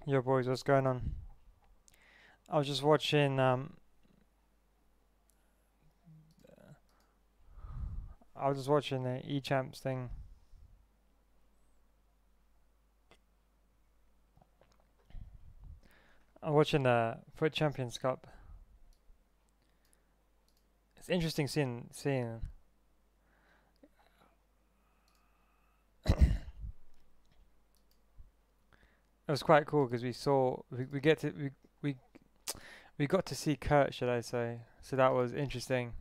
Yo boys, what's going on? I was just watching the E-Champs thing. I'm watching the Foot Champions Cup. It's interesting seeing it was quite cool because we we got to see Kurt, should I say. So that was interesting.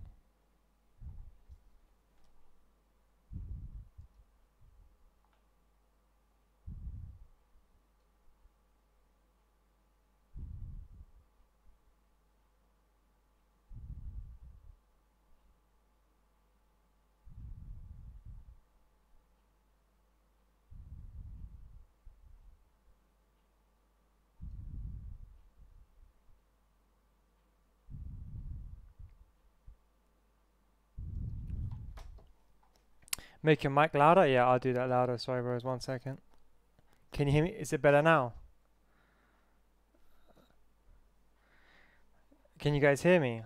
Make your mic louder? Yeah, I'll do that louder. Sorry bros, 1 second. Can you hear me? Is it better now? Can you guys hear me?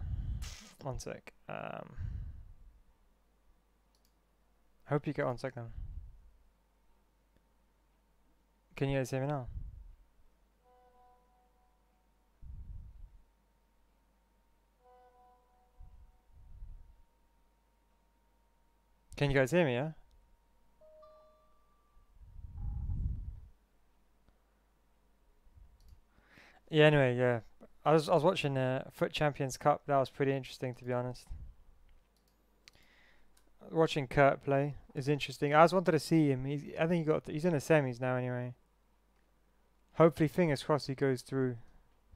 1 sec. Hope you get 1 second. Can you guys hear me now? Can you guys hear me, yeah? Yeah, anyway, yeah. I was watching the Foot Champions Cup. That was pretty interesting, to be honest. Watching Kurt play is interesting. I just wanted to see him. I think he's in the semis now anyway. Hopefully, fingers crossed, he goes through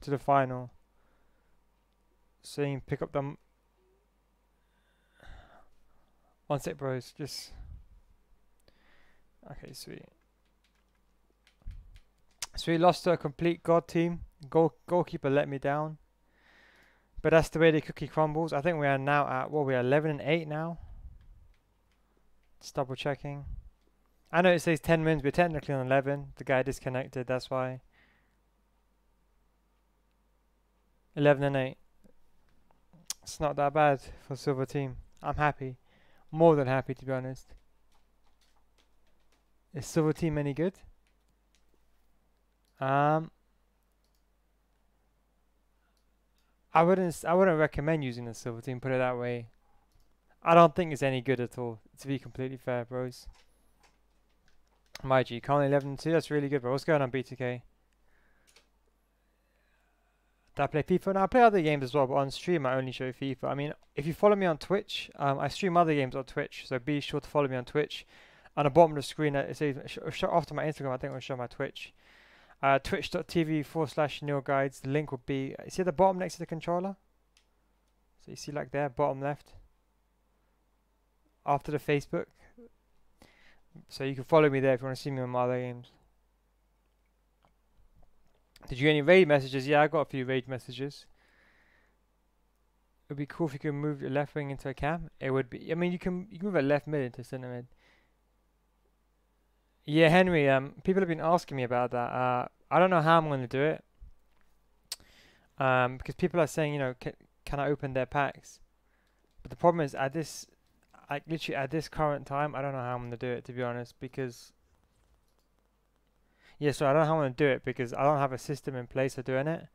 to the final. So he can pick up the 1 sec, bros. Just okay, sweet. So we lost to a complete god team. Goalkeeper let me down. But that's the way the cookie crumbles. I think we are now at what, we are 11 and 8 now. Just double checking. I know it says 10 wins, we're technically on 11. The guy disconnected, that's why. 11 and 8. It's not that bad for silver team. I'm happy. More than happy, to be honest. Is silver team any good? Um, I wouldn't recommend using the silver team, put it that way. I don't think it's any good at all, to be completely fair, bros. My G, currently 11 and 2, that's really good, bro. What's going on, BTK? Do I play FIFA? No, I play other games as well, but on stream I only show FIFA. I mean, if you follow me on Twitch, I stream other games on Twitch, so be sure to follow me on Twitch. On the bottom of the screen, it says, after my Instagram, I think I'll show my Twitch. Twitch.tv/Neil Guides. The link will be, you see at the bottom next to the controller? So you see like there, bottom left. After the Facebook. So you can follow me there if you want to see me on my other games. Did you get any raid messages? Yeah, I got a few raid messages. It would be cool if you could move your left wing into a cam. It would be. I mean, you can move a left mid into centre mid. Yeah, Henry. People have been asking me about that. I don't know how I'm going to do it. Because people are saying, can I open their packs? But the problem is literally at this current time, I don't know how I'm going to do it, to be honest, because yeah, so I don't know how I'm going to do it because I don't have a system in place for doing it.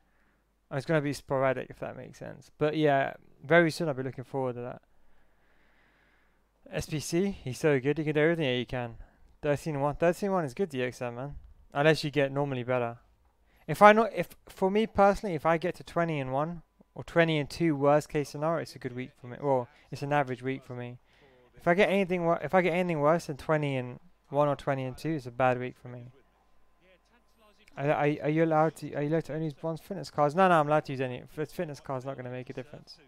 It's going to be sporadic, if that makes sense. But yeah, very soon I'll be looking forward to that. SPC, he's so good. You can do everything that you can. 13-1. 13-1 is good DXM, man. Unless you get normally better. If for me personally, if I get to 20 and 1 or 20 and 2, worst case scenario, it's a good week for me. Well, it's an average week for me. If I get anything worse than 20 and 1 or 20 and 2, it's a bad week for me. Are you allowed to? Are you allowed to only use bronze fitness cards? No, I'm allowed to use any. Fitness cards not going to make a difference.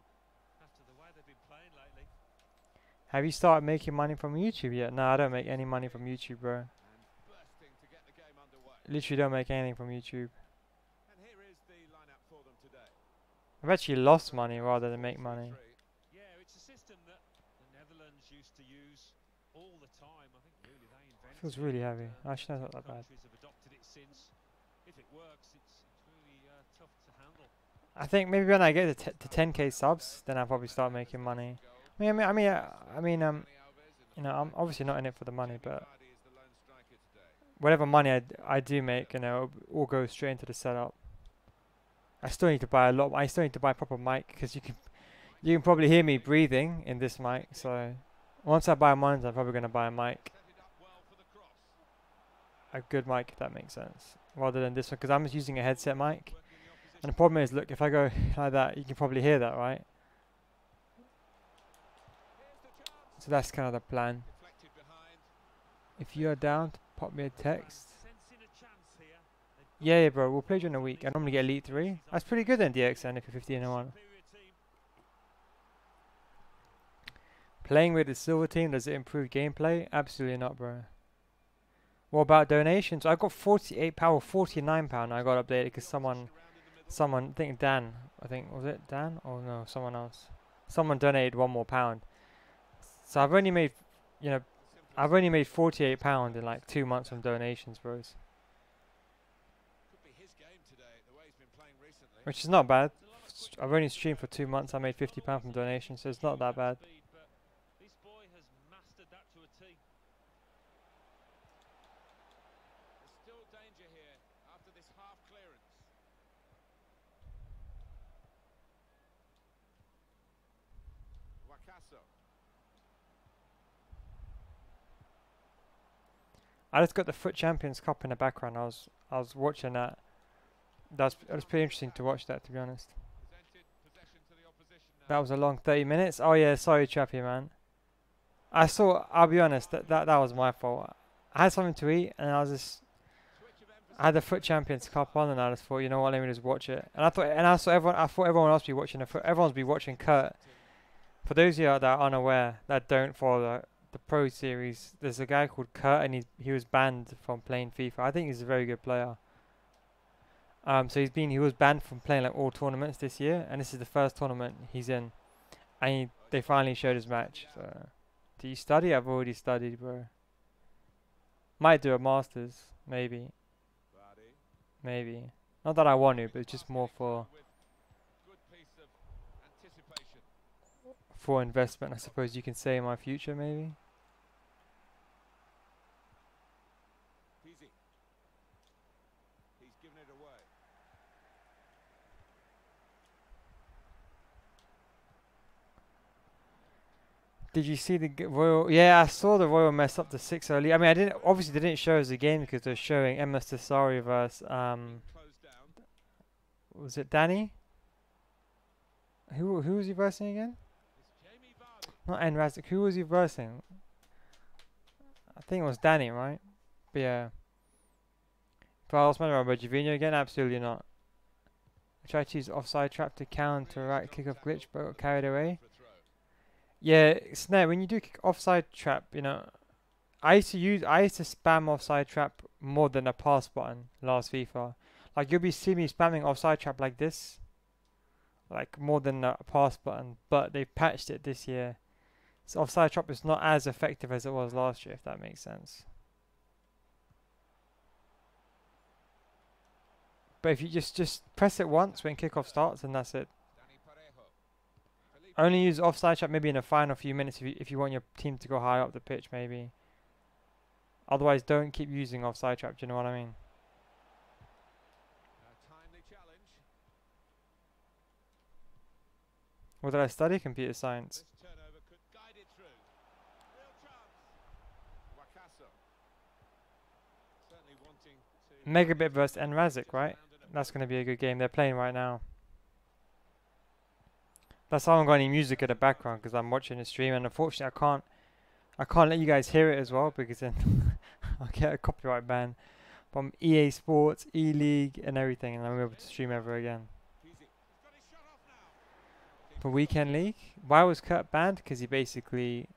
Have you started making money from YouTube yet? No, I don't make any money from YouTube, bro. Literally don't make anything from YouTube. I've actually lost money rather than make money. Feels really heavy. Actually, that's not that bad. I think maybe when I get to 10k subs, then I'll probably start making money. You know, I'm obviously not in it for the money, but whatever money I do make, you know, all goes straight into the setup. I still need to buy a lot. I still need to buy a proper mic because you can probably hear me breathing in this mic. So once I buy a monitor, I'm probably gonna buy a mic, a good mic, if that makes sense, rather than this one because I'm just using a headset mic. And the problem is, look, if I go like that, you can probably hear that, right? So that's kind of the plan. If you're down, pop me a text. Yeah, bro, we'll play during the week. I normally get Elite 3. That's pretty good then, DXN, if you're 15-1. Playing with the silver team, does it improve gameplay? Absolutely not, bro. What about donations? I got £48, £49 I got updated because someone, I think Dan, was it Dan? Oh no, someone else. Someone donated £1 more. So I've only made, you know, £48 in like 2 months from donations, bros. Which is not bad. I've only streamed for 2 months. I made £50 from donations, so it's not that bad. I just got the Futchamps Cup in the background. I was watching that. It was pretty interesting to watch that, to be honest. That was a long 30 minutes. Oh yeah, sorry Chappie, man. I'll be honest, that was my fault. I had something to eat and I had the Futchamps Cup on and I just thought, you know what, let me just watch it. And I thought everyone else be watching it. Everyone's be watching Kurt. For those of you that are unaware, that don't follow the Pro Series, there's a guy called Kurt and he was banned from playing FIFA. I think he's a very good player. So he was banned from playing like all tournaments this year, and this is the first tournament he's in, and they finally showed his match. So, do you study? I've already studied, bro. Might do a masters, maybe. Not that I want to, but it's just more for investment, I suppose you can say, in my future, maybe. Did you see the Royal? Yeah, I saw the Royal mess up the 6 early. I mean, they didn't show us the game because they're showing MS Tasari versus was it Danny? Who was he versing again? Not Enrazic. Who was he versing? I think it was Danny, right? But yeah. Carlos Manuel Rodriguez again? Absolutely not. I tried to use offside trap to counteract kickoff glitch, but got carried away. Yeah, Snare, when you do offside trap, you know, I used to spam offside trap more than a pass button last FIFA. Like you'll see me spamming offside trap like this, like more than a pass button, but they patched it this year. So offside trap is not as effective as it was last year, if that makes sense. But if you just press it once when kickoff starts and that's it. Only use offside trap maybe in the final few minutes if you want your team to go high up the pitch, maybe. Otherwise, don't keep using offside trap. Do you know what I mean? What did I study? Computer science. Megabit versus Enrazic, right? That's going to be a good game. They're playing right now. That's how I haven't got any music in the background because I'm watching the stream, and unfortunately I can't let you guys hear it as well because then I'll get a copyright ban from EA Sports, E-League and everything, and I won't be able to stream ever again. For Weekend League, why was Kurt banned? Because he basically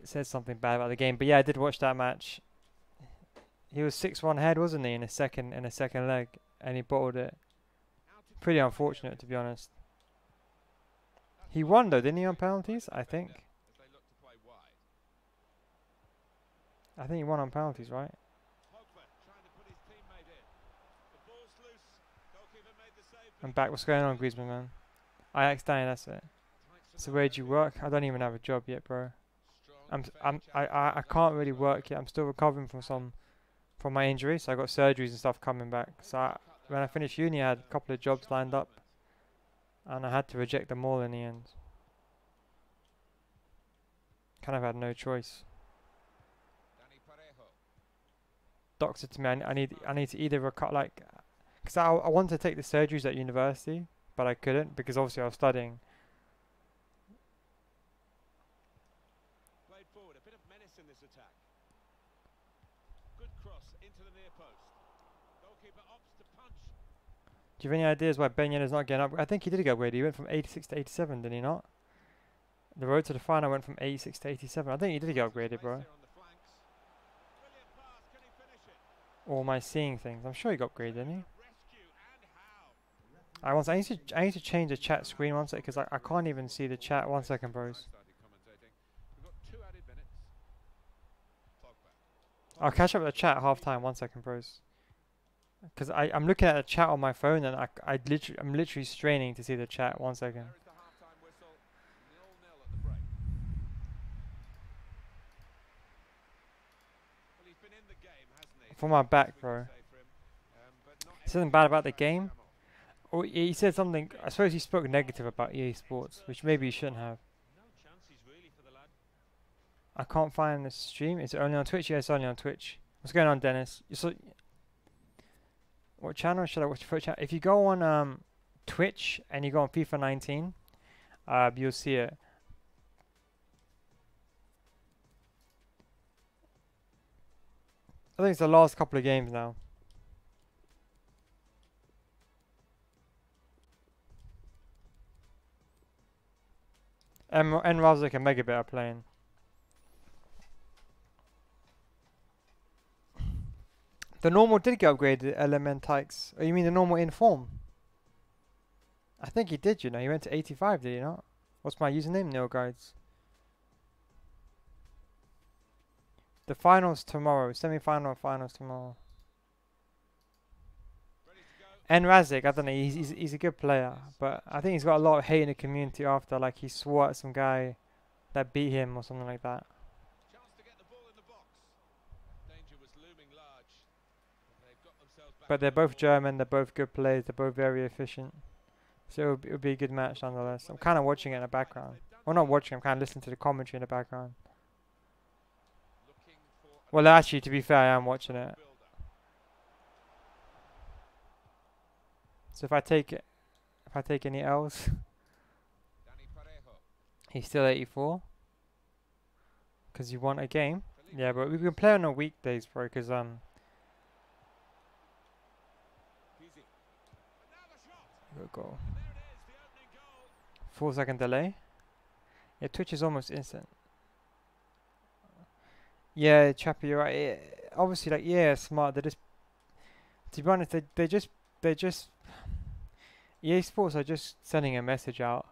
said something bad about the game. But yeah, I did watch that match. He was 6-1 head, wasn't he, in a second leg, and he bottled it. Pretty unfortunate, to be honest. He won though, didn't he, on penalties? I think he won on penalties, right? I'm back. What's going on, Griezmann, man? Ajax Danny, that's it. So where do you work? I don't even have a job yet, bro. I can't really work yet. I'm still recovering from my injury, so I got surgeries and stuff coming back. So when I finished uni, I had a couple of jobs lined up, and I had to reject them all in the end. Kind of had no choice. Doc said to me, I need to either because I wanted to take the surgeries at university, but I couldn't because obviously I was studying. Played forward, a bit of menace in this attack. Good cross into the near post. Goalkeeper opts to punch. Do you have any ideas why Ben Yenna's not getting up? I think he did get upgraded. He went from 86 to 87, did he not? The road to the final went from 86 to 87. I think he did get upgraded, bro. Or am I seeing things? I'm sure he got upgraded, didn't he? I need to change the chat screen one sec because I can't even see the chat. 1 second, bros. I'll catch up with the chat at half time. 1 second, bros. Because I'm looking at the chat on my phone and I'm literally straining to see the chat. 1 second. For my back, bro. Something bad about the game. Or he said something. I suppose he spoke negative about EA Sports, which maybe he shouldn't have. I can't find the stream. Is it only on Twitch? Yeah, it's only on Twitch. What's going on, Dennis? What channel should I watch? If you go on Twitch and you go on FIFA 19, you'll see it. I think it's the last couple of games now. And Ravzik and Megabit are playing. The normal did get upgraded, Elementix. Oh, you mean the normal in form? I think he did, you know. He went to 85, did he not? What's my username? Neil Guides. The finals tomorrow. Semi-final finals tomorrow. And Razik, I don't know, he's a good player, but I think he's got a lot of hate in the community after, like, he swore at some guy that beat him or something like that. But they're both German, they're both good players, they're both very efficient. So it'll be a good match nonetheless. I'm kind of watching it in the background. Well, not watching, I'm kind of listening to the commentary in the background. Well, actually, to be fair, I am watching it. So if I take any L's, he's still 84. Because you won a game. Yeah, but we can play on the weekdays, bro, because good goal. 4 second delay. Yeah, Twitch is almost instant. Yeah, Chappie, you're right. Yeah, obviously, like, yeah, smart. They just, to be honest, they just EA Sports are just sending a message out.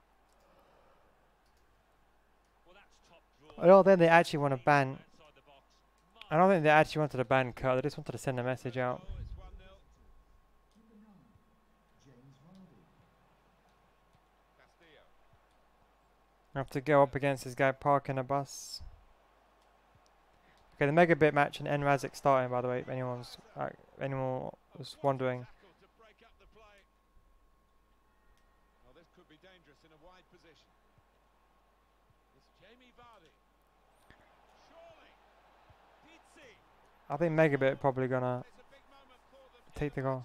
I don't think they actually want to ban. I don't think they actually wanted to ban Kurt. They just wanted to send a message out. I have to go up against this guy parking a bus. Okay, the Megabit match and Razik starting, by the way, if anyone was wondering. I think Megabit probably gonna take the goal.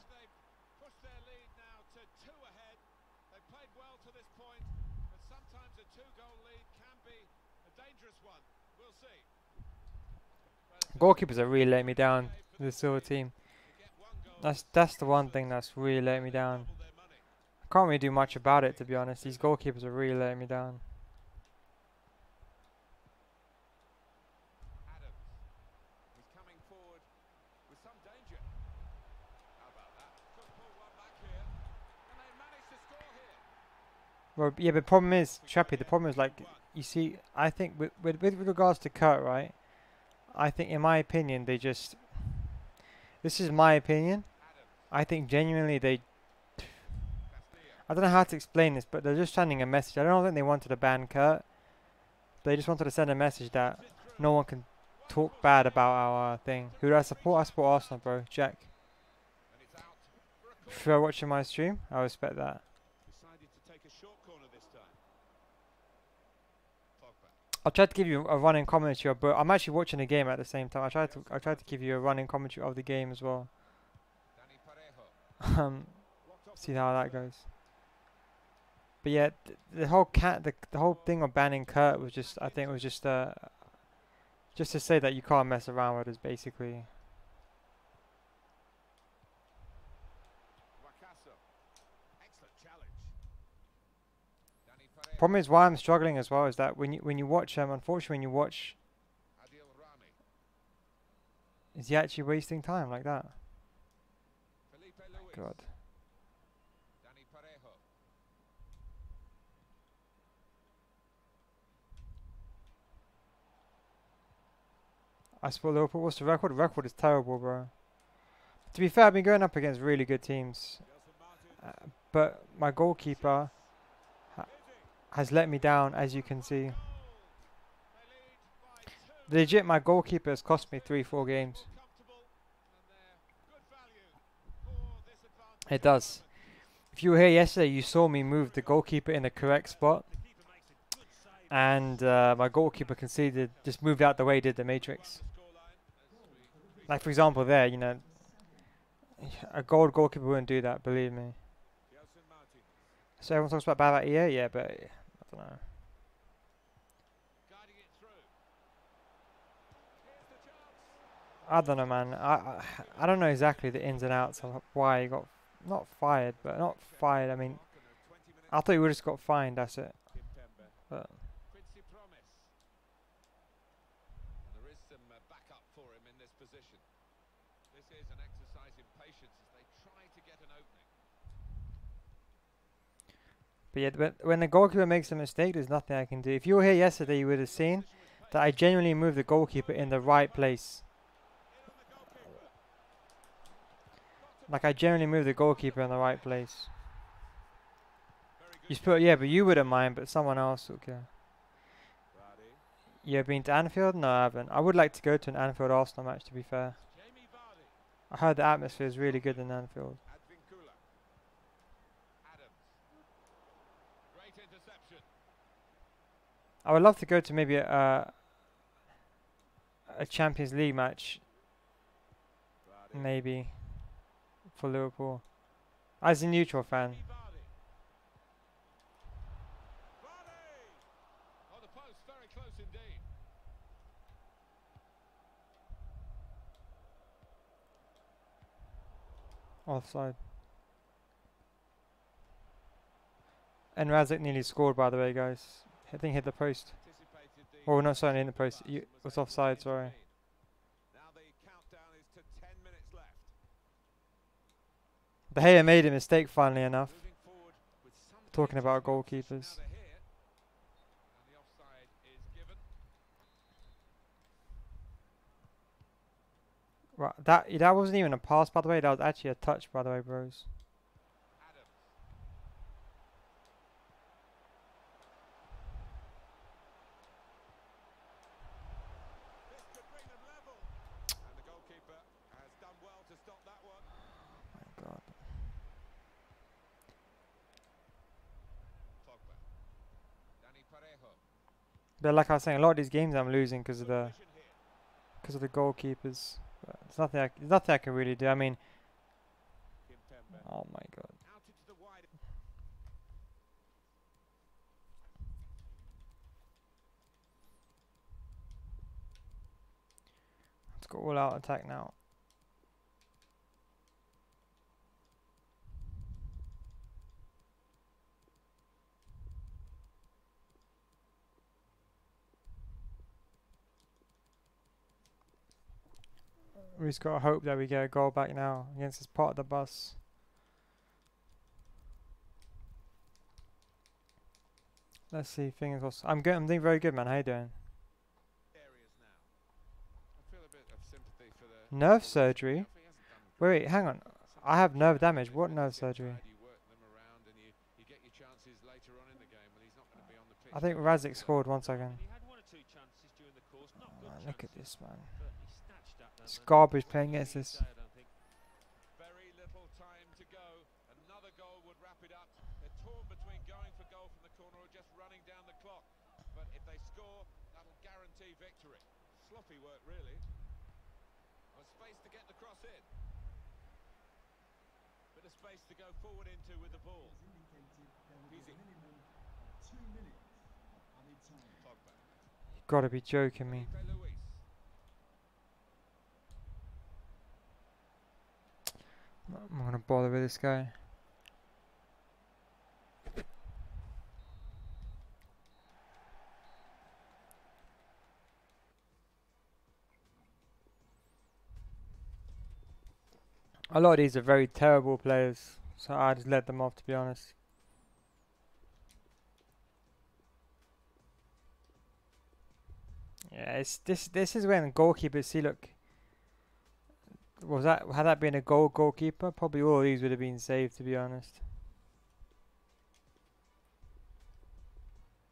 Goalkeepers are really letting me down. The silver team. That's the one thing that's really letting me down. I can't really do much about it, to be honest. These goalkeepers are really letting me down. Well, yeah, but the problem is, Chappie, the problem is, like, you see, I think with regards to Kurt, right, I think, in my opinion, this is my opinion, I think genuinely they. Castillo. I don't know how to explain this, but they're just sending a message. I don't think they wanted to ban Kurt. They just wanted to send a message that no one can talk bad about our thing. Who do I support? I support Arsenal, bro. Jack. And it's out for a corner. If you're watching my stream, I respect that. Decided to take a short corner this time. Pogba. I'll try to give you a running commentary, but I'm actually watching the game at the same time. I tried to give you a running commentary of the game as well. Danny Parejo. Blocked off See the how right that foot. goes. But yeah, the whole thing of banning Kurt was just, I think it was just to say that you can't mess around with us, basically. Wakaso. Excellent challenge. Danny Parejo. Problem is, why I'm struggling as well is that when you watch unfortunately when you watch, Adil Rami. is he actually wasting time like that? Felipe Luis. God. Danny Parejo. I support Liverpool. What's the record? The record is terrible, bro. To be fair, I've been going up against really good teams, Gelson Martin. but my goalkeeper has let me down, as you can see. Goal. They lead by 2. Legit, my goalkeeper has cost me 3-4 games. Comfortable, and they're good value for this advantage. It does. If you were here yesterday, you saw me move the goalkeeper in the correct spot, The keeper makes a good save. and my goalkeeper conceded, just moved out the way, did the matrix. Like for example, there, you know, a goalkeeper wouldn't do that. Believe me. Gelson Martin. So everyone talks about bad EA, yeah, but I don't know. Guiding it through. Here's the chance. I don't know, man. I don't know exactly the ins and outs of why he got not fired. I mean, Mark and a 20-minute I thought he would have just got fined. That's it. Kimpembe. But Quincy Promise. And there is some backup for him in this position. This is an exercise in patience as they try to get an opening. yeah, when the goalkeeper makes a mistake, there's nothing I can do. If you were here yesterday, you would have seen that I genuinely moved the goalkeeper in the right place. In on the goalkeeper. Like I genuinely moved the goalkeeper in the right place. Very good. You split, yeah, but you wouldn't mind, but someone else, okay. Vardy. You ever been to Anfield? No, I haven't. I would like to go to an Anfield Arsenal match, to be fair. Jamie Vardy. I heard the atmosphere is really good in Anfield. Advincula. Adams. Great interception. I would love to go to maybe a Champions League match, Vardy. maybe, for Liverpool. As a neutral fan. Jamie Vardy. Vardy. On the post, very close indeed. Offside. And Razak nearly scored, by the way, guys. I think he hit the post. Anticipated the Oh, no, sorry, in the pass post. and It was able to offside, sorry. intervene. Now the countdown is to 10 minutes left. De Gea made a mistake, funnily enough. Moving forward with some Talking about danger to the opposition goalkeepers. now they're here. And the offside is given. Right, that wasn't even a pass, by the way. That was actually a touch, by the way, bros. Adams. This could bring them level. And the goalkeeper has done well to stop that one. My God. Pogba. Danny Parejo. But like I was saying, a lot of these games I'm losing because of Good the vision here. goalkeepers. But there's nothing I can really do. I mean, Kimpembe. oh my God. Out into the wide. Let's go all out attack now. We just gotta hope that we get a goal back now against this part of the bus. Let's see, fingers crossed. I'm good. I'm doing very good, man. How you doing? Areas now. I feel a bit of sympathy for the Nerve surgery? He hasn't done Wait, hang on. I have nerve damage. What nerve surgery? You work them around and you get your chances later on in the game when he's not going to be on the pitch. I think Razik scored. 1 second. He had one or two chances during the course, not good Man, look at chances, this, man. but he snatched at them. It's and garbage playing what against can you this. say, I don't think. Very little time to go. Another goal would wrap it up. They're torn between going for goal from the corner or just running down the clock. But if they score, that'll guarantee victory. Sloppy work, really. A space to get the cross in. Bit of space to go forward into with the ball. Easy. Pogba. You gotta be joking me. Felipe Luis. I'm not gonna bother with this guy. A lot of these are very terrible players, so I just let them off, to be honest. Yeah, it's this is when goalkeepers see, look, had that been a goalkeeper, probably all of these would have been saved, to be honest.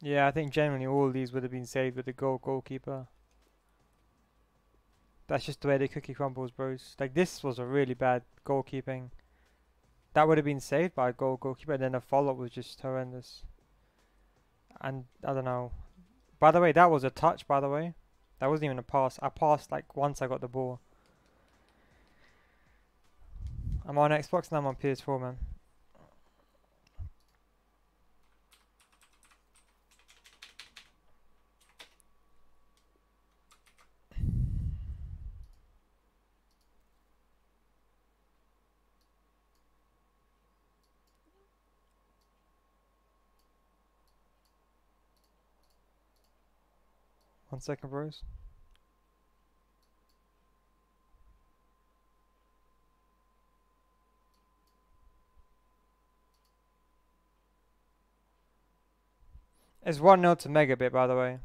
Yeah, I think generally all of these would have been saved with a goalkeeper. That's just the way the cookie crumbles, bros. Like, this was a really bad goalkeeping. That would have been saved by a goalkeeper, and then the follow-up was just horrendous. And, I don't know. By the way, that was a touch, by the way. That wasn't even a pass. I passed, like, once I got the ball. I'm on Xbox and I'm on PS4, man. One second, bros. It's 1-0 to Megabit, by the way.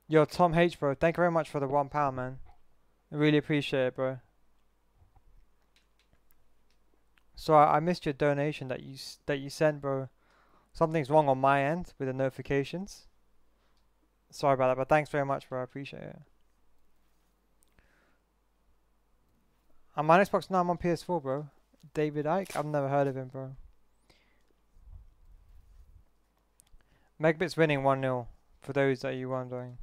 Yo, Tom H, bro. Thank you very much for the £1, man. I really appreciate it, bro. So I missed your donation that you sent, bro. Something's wrong on my end with the notifications. Sorry about that, but thanks very much, bro. I appreciate it. I'm on Xbox now. I'm on PS4, bro. David Icke. I've never heard of him, bro. Megbit's winning 1-0, for those that you wondering.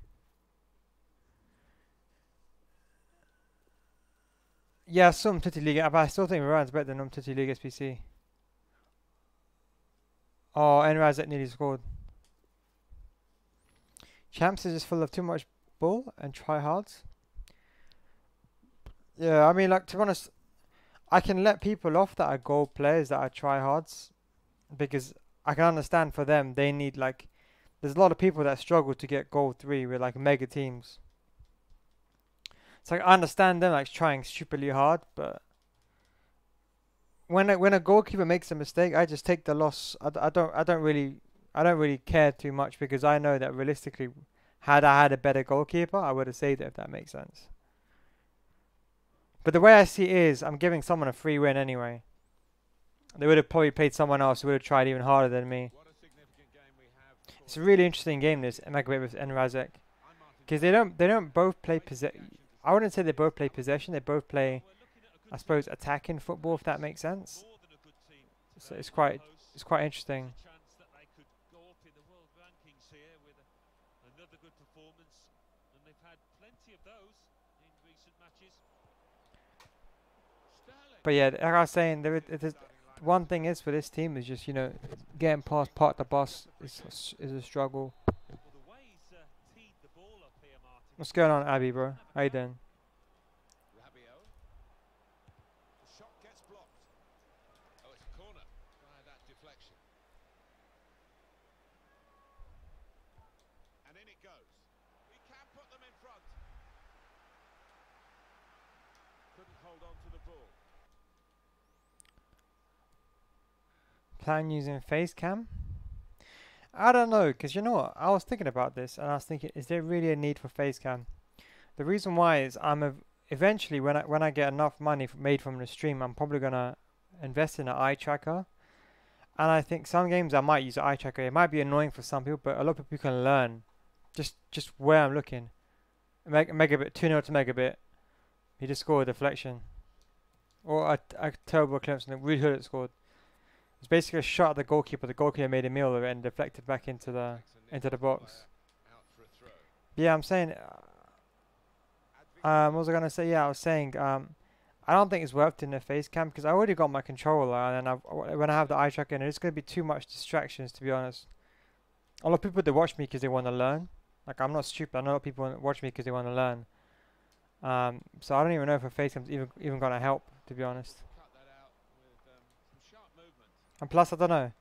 Yeah, some Titty League, but I still think Ryan's better than Titty League SPC. Oh, Enrazek nearly scored. Champs is just full of too much bull and tryhards. Yeah, I mean, like, to be honest, I can let people off that are gold players that are tryhards, because I can understand for them, they need, like, there's a lot of people that struggle to get gold 3 with, like, mega teams. It's like, I understand them, like, trying stupidly hard, but when a goalkeeper makes a mistake, I just take the loss. I don't really care too much, because I know that realistically, had I had a better goalkeeper, I would have saved it, if that makes sense. But the way I see it is, I'm giving someone a free win anyway. They would have probably played someone else who would have tried even harder than me. It's a really interesting game, this Megabit with Enrazek, because they don't both play possession. I wouldn't say they both play possession. They both play, I suppose, attacking football, if that makes sense. So it's quite interesting. But yeah, like I was saying, one thing is for this team is just, you know, getting past part the bus is a struggle. What's going on, Abby, bro? How you doing? The shot gets blocked. Oh, it's a corner via that deflection. And in it goes. He can put them in front. Couldn't hold on to the ball. Plan using face cam? I don't know, because you know what? I was thinking about this, and I was thinking, is there really a need for face cam? The reason why is eventually when I get enough money made from the stream, I'm probably gonna invest in an eye tracker. And I think some games I might use an eye tracker. It might be annoying for some people, but a lot of people can learn just where I'm looking. Megabit 2-0 to Megabit. He just scored a deflection. Or a terrible clearance and Rude Hood scored. It's basically a shot at the goalkeeper. The goalkeeper made a meal of it and deflected back into the box. Yeah, I'm saying. What was I gonna say? Yeah, I was saying. I don't think it's worth it in the face cam because I already got my controller and then when I have the eye tracker, it's gonna be too much distractions to be honest. A lot of people they watch me because they want to learn. Like I'm not stupid. I know a lot of people watch me because they want to learn. So I don't even know if a face cam's even gonna help to be honest. And plus, I don't know.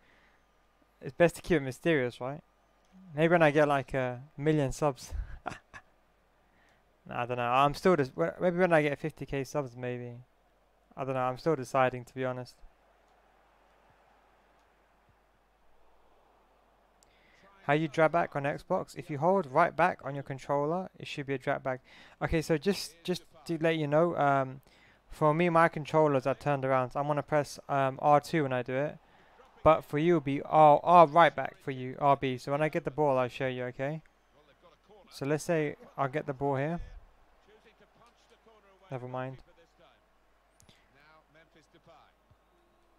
It's best to keep it mysterious, right? Maybe when I get like a million subs. Nah, I don't know. I'm still just maybe when I get 50k subs, maybe. I don't know. I'm still deciding, to be honest. How you drag back on Xbox? If you hold right back on your controller, it should be a drag back. Okay, so just to let you know, for me, my controllers are turned around. So I'm gonna press R2 when I do it. But for you, it'll be R right back for you, RB. So when I get the ball, I'll show you, okay? So let's say I'll get the ball here. Never mind.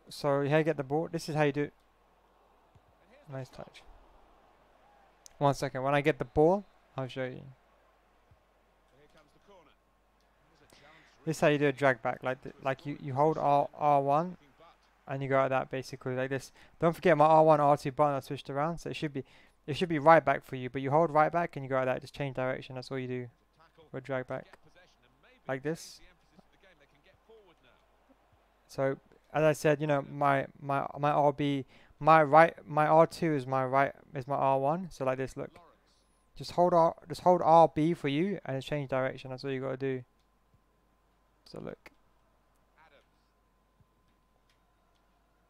So here you get the ball. This is how you do it. Nice touch. 1 second. When I get the ball, I'll show you. This is how you do a drag back. Like you hold R1 and you go like that basically like this. Don't forget my R1 R2 button I switched around, so it should be right back for you. But you hold right back and you go like that. Just change direction. That's all you do. For drag back. Like this. So as I said, you know, my RB, my R2 is my R1. So like this, look. Just hold RB for you and it's change direction. That's all you gotta do. So look.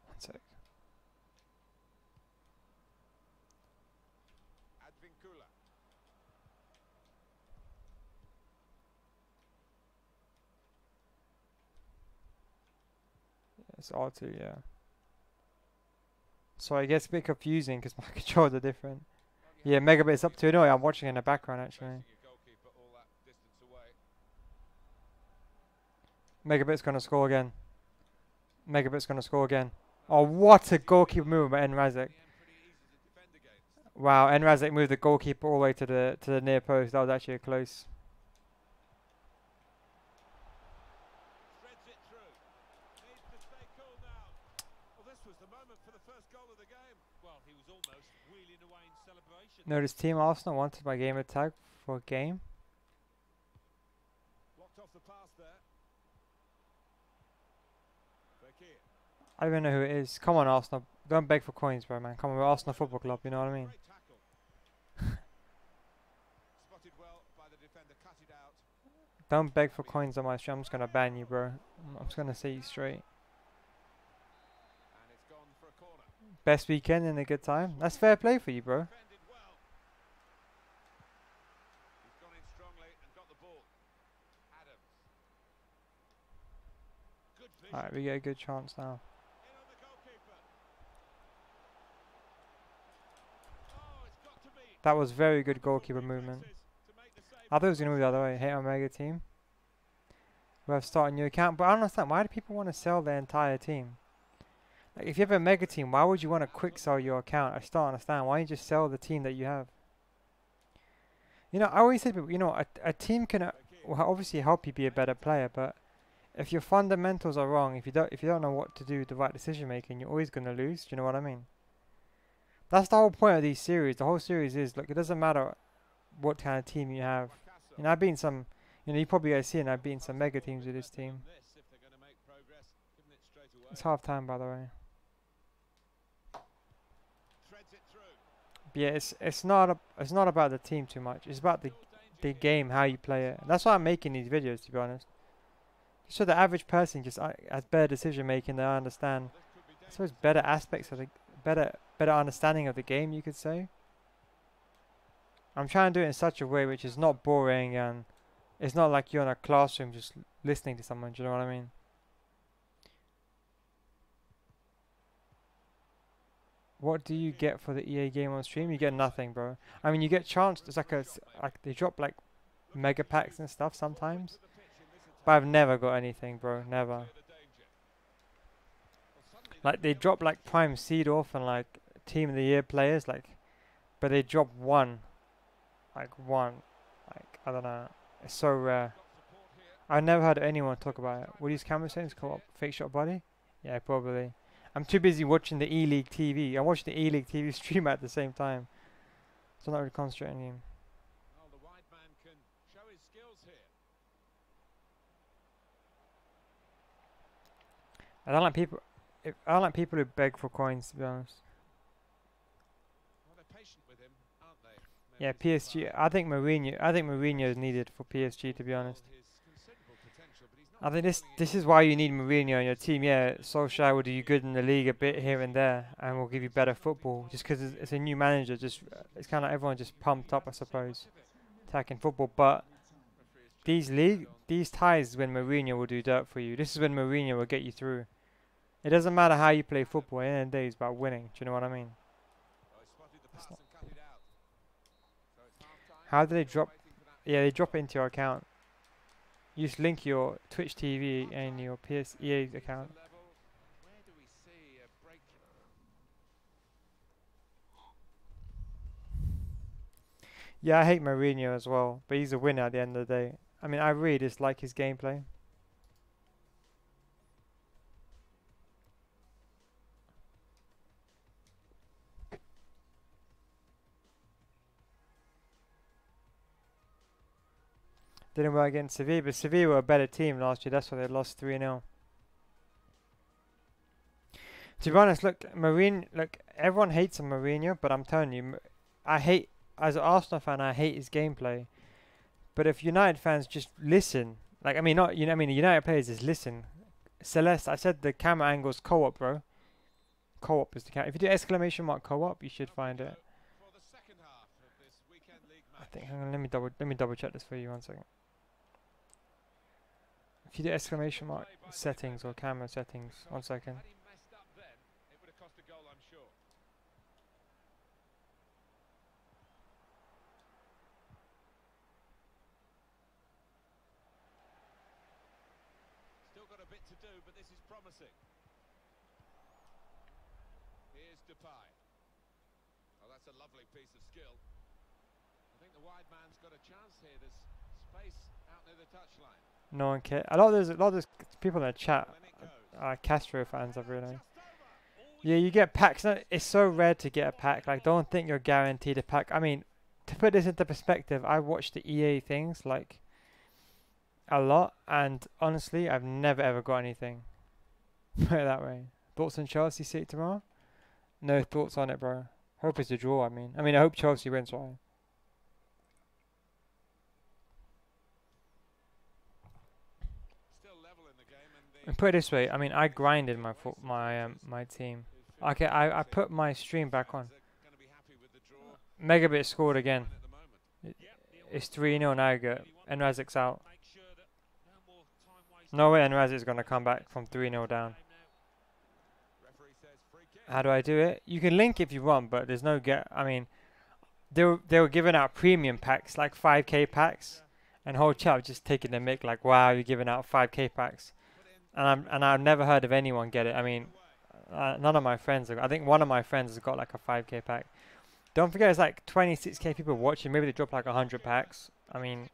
One sec. It's R2, yeah. So it gets a bit confusing because my controls are different. Yeah, Megabit's up to it. No, I'm watching in the background actually. Megabit's gonna score again. Megabit's gonna score again. Oh, what a goalkeeper move by Enrazek. Wow, Enrazek moved the goalkeeper all the way to the near post. That was actually a close. Notice Team Arsenal wanted my gamer tag for a game. I don't even know who it is. Come on, Arsenal. Don't beg for coins, bro, man. Come on, we're Arsenal Football Club, you know what I mean? Don't beg for coins on my stream. I'm just gonna ban you, bro. I'm just gonna say you straight. Best weekend in a good time. That's fair play for you, bro. Alright, we get a good chance now. That was very good goalkeeper movement. I thought it was going to move the other way. Hate Omega team. We have started a new account. But I don't understand. Why do people want to sell their entire team? Like, if you have a mega team, why would you want to quick sell your account? I still don't understand. Why don't you just sell the team that you have? You know, I always say, you know, a team can will obviously help you be a better player, but if your fundamentals are wrong, if you don't know what to do with the right decision making, you're always going to lose. Do you know what I mean? That's the whole point of these series. The whole series is, look, it doesn't matter what kind of team you have. You know, I've been some, you know, you probably guys seen I've been some mega teams with this team. It's half time, by the way. But yeah, it's not about the team too much. It's about the game, how you play it. And that's why I'm making these videos, to be honest. So the average person just has better decision making. They understand, I suppose, better aspects of the better understanding of the game, you could say. I'm trying to do it in such a way which is not boring and It's not like you're in a classroom just listening to someone. Do you know what I mean? What do you get for the EA game on stream? You get nothing, bro. I mean, you get chance. It's like like they drop like mega packs and stuff sometimes, but I've never got anything, bro. Never. Like they drop like Prime Seed off and like Team of the Year players, like, but they drop one, like I don't know. It's so rare. I've never heard anyone talk about it. What these camera settings co-op fake shot body? Yeah, probably. I'm too busy watching the E-League TV. I watch the E-League TV stream at the same time, so I'm not really concentrating. Well, the wide man can show his skills here. I don't like people. I don't like people who beg for coins, to be honest. Well, they're patient with him, aren't they? Yeah, Maybe it's PSG. I think Mourinho is needed for PSG, to be honest. his considerable potential, but he's not I think this fully this is why you need Mourinho on your team. Yeah, Solskjaer will do you good in the league a bit here and there, and will give you better football. Just because it's a new manager, just it's kind of like everyone just pumped up, I suppose, attacking football. But these ties is when Mourinho will do dirt for you. This is when Mourinho will get you through. It doesn't matter how you play football. At the end of the day, it's about winning. Do you know what I mean? Oh, he spotted the pass and cut it out. So it's half-time. How do they drop? Waiting for that Yeah, they drop it into your account. You just link your Twitch TV and your PSEA account. level. Where do we see a breakthrough? Yeah, I hate Mourinho as well, but he's a winner at the end of the day. I mean, I really dislike his gameplay. Didn't work against Sevilla, but Sevilla were a better team last year. That's why they lost 3-0. To be honest, look, everyone hates Mourinho, but I'm telling you, I hate, as an Arsenal fan, I hate his gameplay. But if United fans just listen, like, I mean, not, you know, I mean, the United players just listen. Celeste, I said the camera angle's co-op, bro. Co-op is the camera. If you do exclamation mark co-op, you should find it. For the second half of this weekend league I match. think, hang on, let me double check this for you 1 second. If you do exclamation mark settings or camera settings, 1 second. Had he messed up then, it would have cost a goal, I'm sure. Still got a bit to do, but this is promising. Here's Depay. Oh, that's a lovely piece of skill. I think the wide man's got a chance here. There's space out near the touchline. No one cares. A lot of those people in the chat Then it goes. are Castro fans, I've realized. Just over. Yeah, you get packs. It's so rare to get a pack. Like, don't think you're guaranteed a pack. I mean, to put this into perspective, I watch the EA things like a lot, and honestly, I've never ever got anything. Put it that way. Thoughts on Chelsea City tomorrow? No thoughts on it, bro. Hope it's a draw. I mean, I hope Chelsea wins, right? Still level in the game, and And put it this way, I mean, I grinded my team. Okay, I put my stream back on. Gonna be happy with the draw Megabit scored again. at the moment. It's 3-0 now. And Razik's out. Make sure that no more time wasted. No way Razik's going to come back from 3-0 down. Referee says free kick. How do I do it? You can link if you want, but there's no I mean, they were giving out premium packs, like 5k packs, and whole chat was just taking the mick, like, wow, you're giving out 5k packs, and I've never heard of anyone get it. I mean, none of my friends. I think one of my friends has got like a 5k pack. Don't forget, it's like 26k people watching. Maybe they drop like 100 packs. I mean,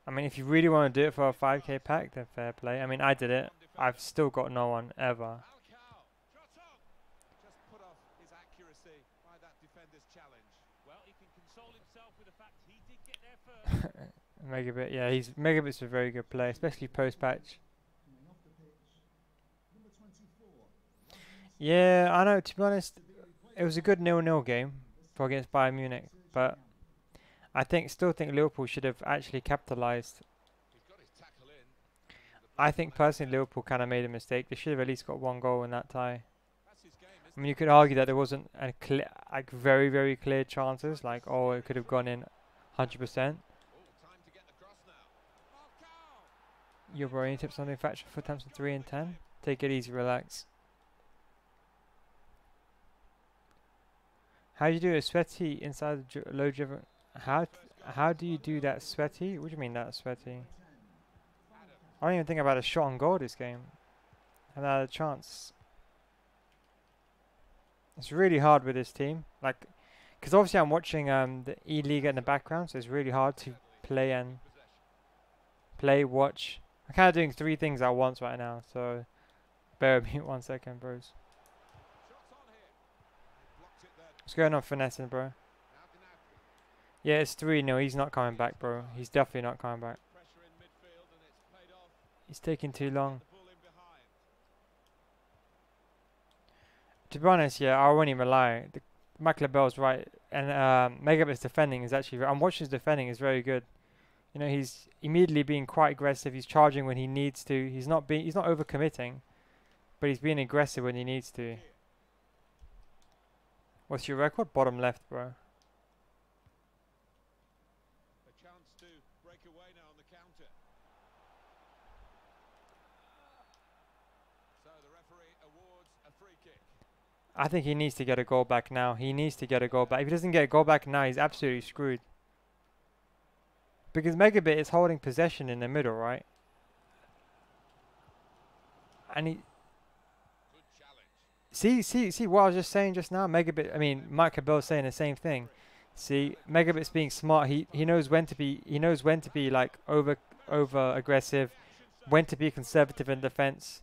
if you really want to do it for a 5k pack, then fair play. I mean, I did it. I've still got no one ever. Falcao, shot on. Just put off his accuracy by that defender's challenge. Well, he can console himself with the fact he did get there first. Megabit, yeah, Megabit's a very good player, especially post patch. Yeah, I know. To be honest, it was a good 0-0 game for against Bayern Munich, but I still think Liverpool should have actually capitalised. He's got his tackle in. I think personally Liverpool kind of made a mistake. They should have at least got 1 goal in that tie. That's his game, I isn't mean, you could argue that there wasn't like very, very clear chances, like, oh, it could have gone in 100%. Oh, time to get the cross now. Your bro, any tips on doing Futchamps for Futchamps 3 and 10? Take it easy, relax. How do you do a sweaty inside the low driven? How do you do that sweaty? What do you mean that sweaty? I don't even think about a shot on goal this game. And I had a chance. It's really hard with this team, like, because obviously I'm watching the E-League in the background, so it's really hard to watch. I'm kind of doing 3 things at once right now, so bear with me 1 second, bros. What's going on, finessing, bro? Yeah, it's 3-0. He's not coming back, bro. He's definitely not coming back. He's taking too long. To be honest, yeah, I won't even lie. Michael Bell's right, and Megabit's defending is actually. I'm watching his defending is very good. You know, he's immediately being quite aggressive. He's charging when he needs to. He's not overcommitting, but he's being aggressive when he needs to. What's your record? Bottom left, bro. A chance to break away now on the counter. So the referee awards a free kick. I think he needs to get a goal back now. He needs to get a goal back. If he doesn't get a goal back now, he's absolutely screwed. Because Megabit is holding possession in the middle, right? And he... See what I was just saying just now? Megabit, I mean, Michael Bell's saying the same thing. See, Megabit's being smart. He knows when to be, like over aggressive, when to be conservative in defense.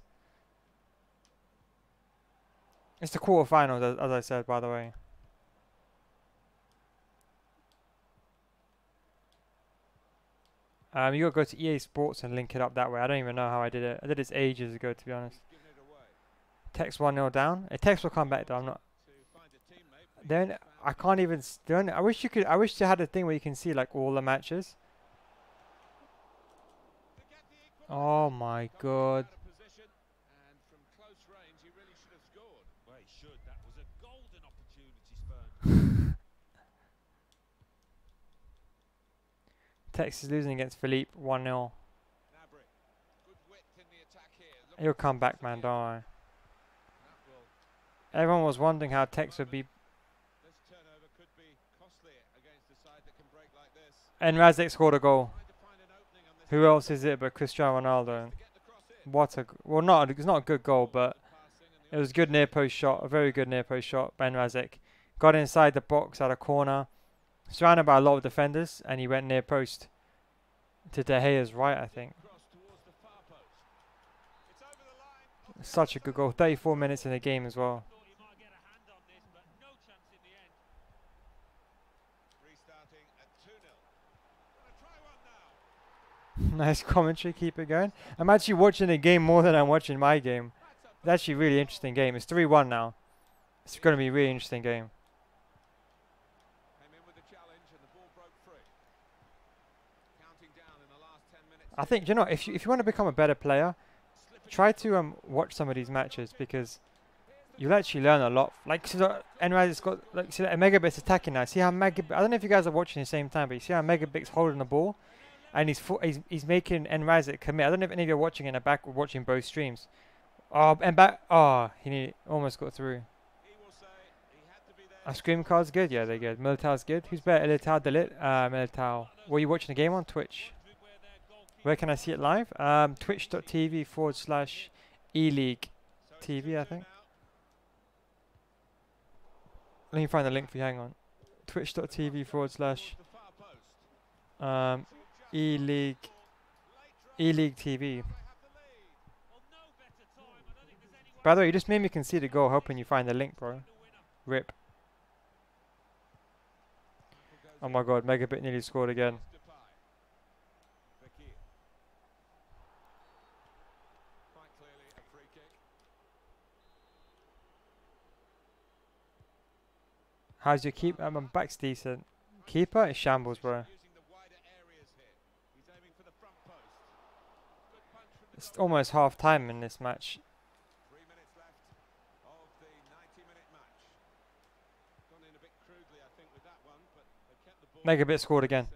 It's the quarterfinals, as I said, by the way. You gotta go to EA Sports and link it up that way. I don't even know how I did it. I did this ages ago, to be honest. Text 1-0 down. A text will come back though. I'm not. Then I can't even. I wish you could. I wish you had a thing where you can see like all the matches. Oh my god. Tex is losing against Philippe 1-0. He'll come back, man, don't worry. Everyone was wondering how Tex would be. And Razek scored a goal. Who else is it but Cristiano Ronaldo? What a well, it's not a good goal, but it was a good near post shot, a very good near post shot. Ben Razek got inside the box at a corner, surrounded by a lot of defenders, and he went near post to De Gea's right, I think. Such a good goal. 34 minutes in the game as well. Nice commentary, keep it going. I'm actually watching the game more than I'm watching my game. It's actually a really interesting game. It's 3-1 now. It's going to be a really interesting game. I think, you know, if you want to become a better player, try to watch some of these matches, because you'll actually learn a lot. Like, so Enraz has got, like, see that Megabit's attacking now. See how Megabit, I don't know if you guys are watching at the same time, but you see how Megabit's holding the ball, and he's making Enraz commit. I don't know if any of you are watching in the back or watching both streams. Oh, and back, oh, he almost got through. Are scream cards good? Yeah, they're good. Militao's good. Who's better, Militao, Delit? Militao. Were you watching the game on Twitch? Where can I see it live? Twitch.tv/eLeague TV, I think. Let me find the link for you, hang on. Twitch.tv/eLeague TV. By the way, you just made me concede a goal, hoping you find the link, bro. Rip. Oh my god, Megabit nearly scored again. How's your keep? My back's decent. Keeper is shambles, bro. It's almost half time in this match. Megabit scored again.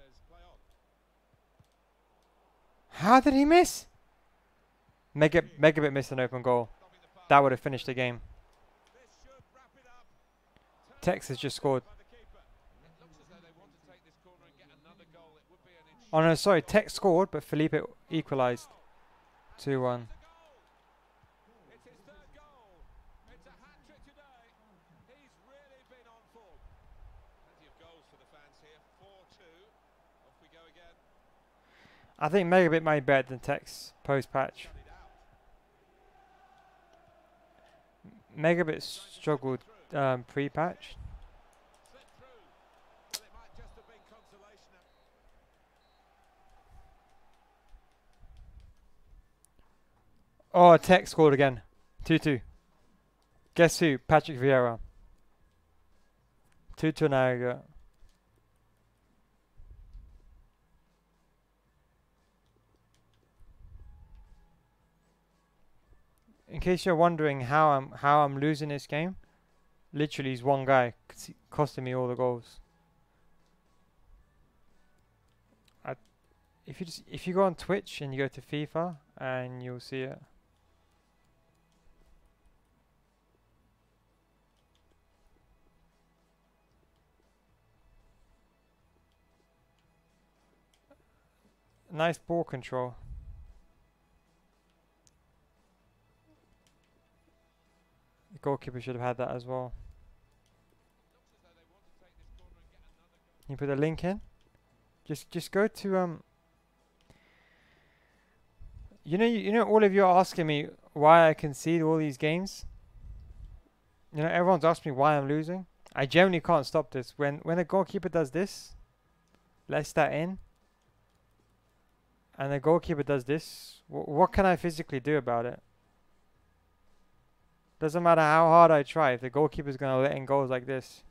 How did he miss? Megabit missed an open goal. That would have finished the game. This should wrap it up. Tex has just scored. By the keeper. It looks as though they want to take this corner and get another goal. It would be an interesting Oh no, sorry, Tex scored, but Felipe equalised. 2-1. It's his third goal. It's a hat-trick today. He's really been on form. Plenty of goals for the fans here. 4-2. Off we go again. I think Megabit might be better than Tex post-patch. Shut it out. Megabit struggled pre-patch. Slip through. Well, it might just have been consolation. Oh, Tex scored again. 2-2. Guess who? Patrick Vieira. 2-2 now ago. In case you're wondering how I'm losing this game, literally he's one guy costing me all the goals. If you go on Twitch and you go to FIFA, and you'll see it. Nice ball control. The goalkeeper should have had that as well. Can you put a link in? Just go to you know all of you are asking me why I concede all these games. You know, everyone's asking me why I'm losing. I generally can't stop this. When a goalkeeper does this, lets that in, and the goalkeeper does this, what can I physically do about it? Doesn't matter how hard I try if the goalkeeper's gonna let in goals like this.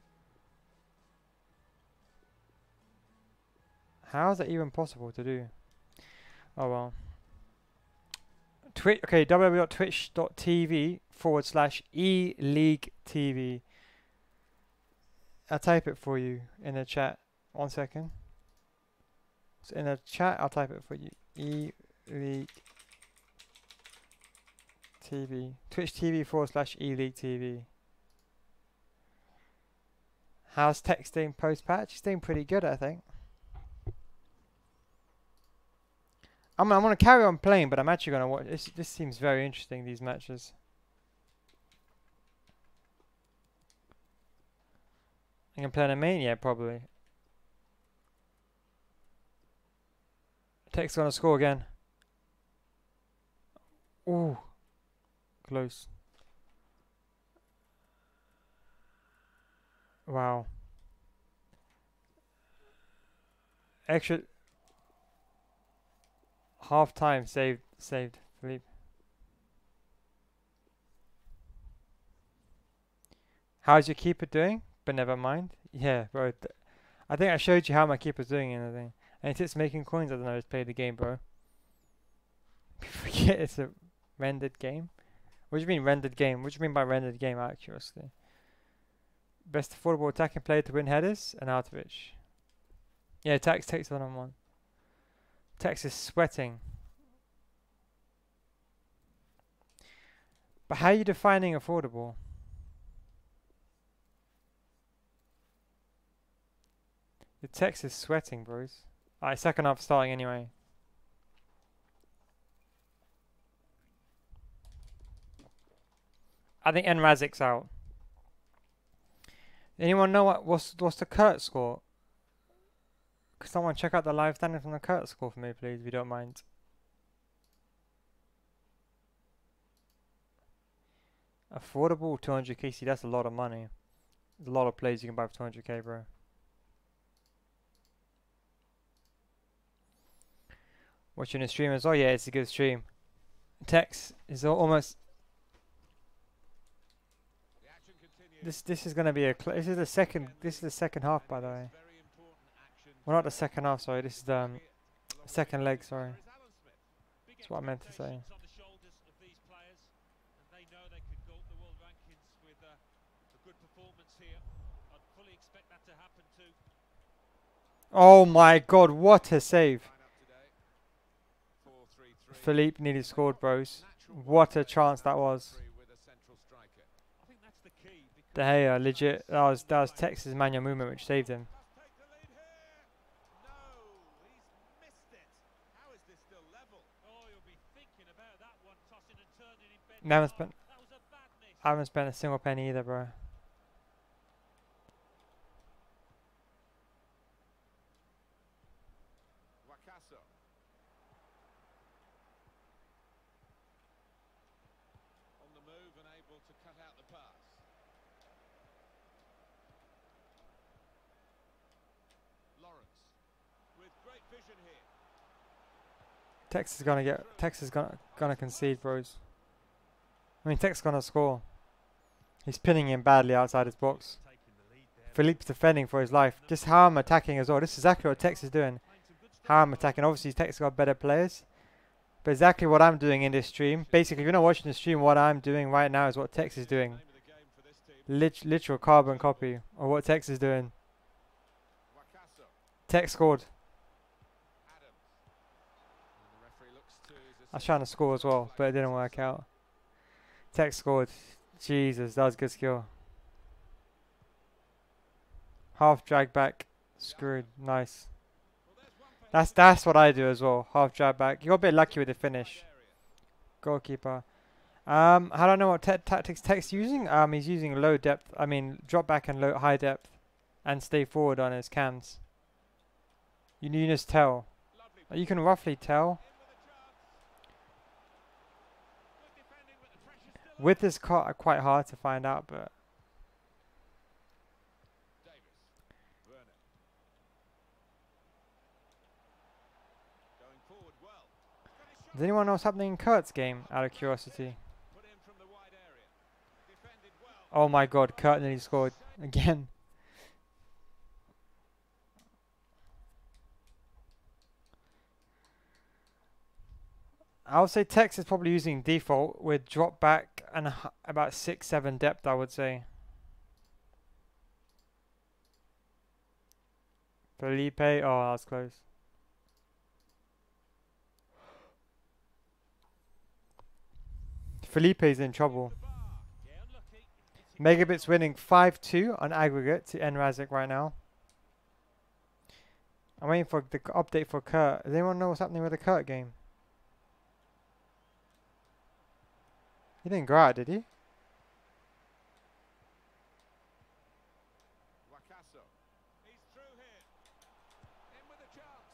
How is that even possible to do? Oh well. Okay, www.twitch.tv/eLeagueTV. I'll type it for you in the chat. 1 second. So in the chat, I'll type it for you. eLeague TV. Twitch TV/eLeague TV. How's Tex doing post-patch? He's doing pretty good, I think. I'm going to carry on playing, but I'm actually going to watch. This seems very interesting, these matches. I'm going to play in a Mania, probably. Tex going to score again. Ooh. Close. Wow. Extra half time saved Philippe. How's your keeper doing? But never mind. Yeah, bro. I think I showed you how my keeper's doing and everything. And it's making coins. I don't know. Just play the game, bro. Forget it's a rendered game. What do you mean rendered game? What do you mean by rendered game? Out of curiosity. Best affordable attacking player to win headers and Artovich. Yeah, Tex takes 1-on-1. Tex is sweating. But how are you defining affordable? The Tex is sweating, bros. Alright, second half starting anyway. I think Enrazic's out. Anyone know what's the Kurt score? Could someone check out the live standing from the Kurt score for me, please, if you don't mind? Affordable 200k. See, that's a lot of money. There's a lot of players you can buy for 200k, bro. Watching the stream as well. Yeah, it's a good stream. Tex is almost. This is gonna be a. This is the second. This is the second half, by the way. Well, not the second half. Sorry, this is the second leg. Sorry, that's what I meant to say. Oh my God! What a save! Philippe nearly scored, bros. What a chance that was. with a central striker. I think that's the key. De Gea, legit. That was Texas' manual movement which saved him. Must take the lead here. No, he's missed it. How is this still level? Oh, you'll be thinking about that one, tossing and turning in bed. Never spent. That was a bad miss. I haven't spent a single penny either, bro. Wakaso. On the move and able to cut out the pass. Lawrence with great vision here. Texas gonna concede, bros. I mean, Texas gonna score. He's pinning him badly outside his box. Taking the lead there. Philippe's defending for his life. Just how I'm attacking as well. This is exactly what Texas is doing. How I'm attacking. Obviously, Texas got better players. But exactly what I'm doing in this stream. Basically, if you're not watching the stream, what I'm doing right now is what Texas is doing. Name of the game for this team. Literal carbon copy of what Texas is doing. Wakaso. Tex scored. Adams. And the referee looks to his I was trying to score as well, but it didn't work out. Tex scored. Jesus, that was good skill. Half drag back. Screwed. Nice. That's what I do as well. Half drag back. You got a bit lucky with the finish. Goalkeeper. I don't know what tactics Tex using. He's using low depth. I mean, drop back and high depth, and stay forward on his cams. You can just tell. You can roughly tell. With this cut, quite hard to find out, but Davis. Werner. Going forward well. Got his shot. does anyone else happening in Kurt's game? Out of curiosity. Put in from the wide area. Defended well. Oh my God, Kurt nearly scored again. I would say Tex is probably using default with drop back and about 6-7 depth, I would say. Felipe, oh, that was close. Felipe's in trouble. Yeah, unlucky. Megabit's winning 5-2 on aggregate to Nrazic right now. I'm waiting for the update for Kurt. Does anyone know what's happening with the Kurt game? He didn't go out, did he? Wakaso. He's through here. In with a chance.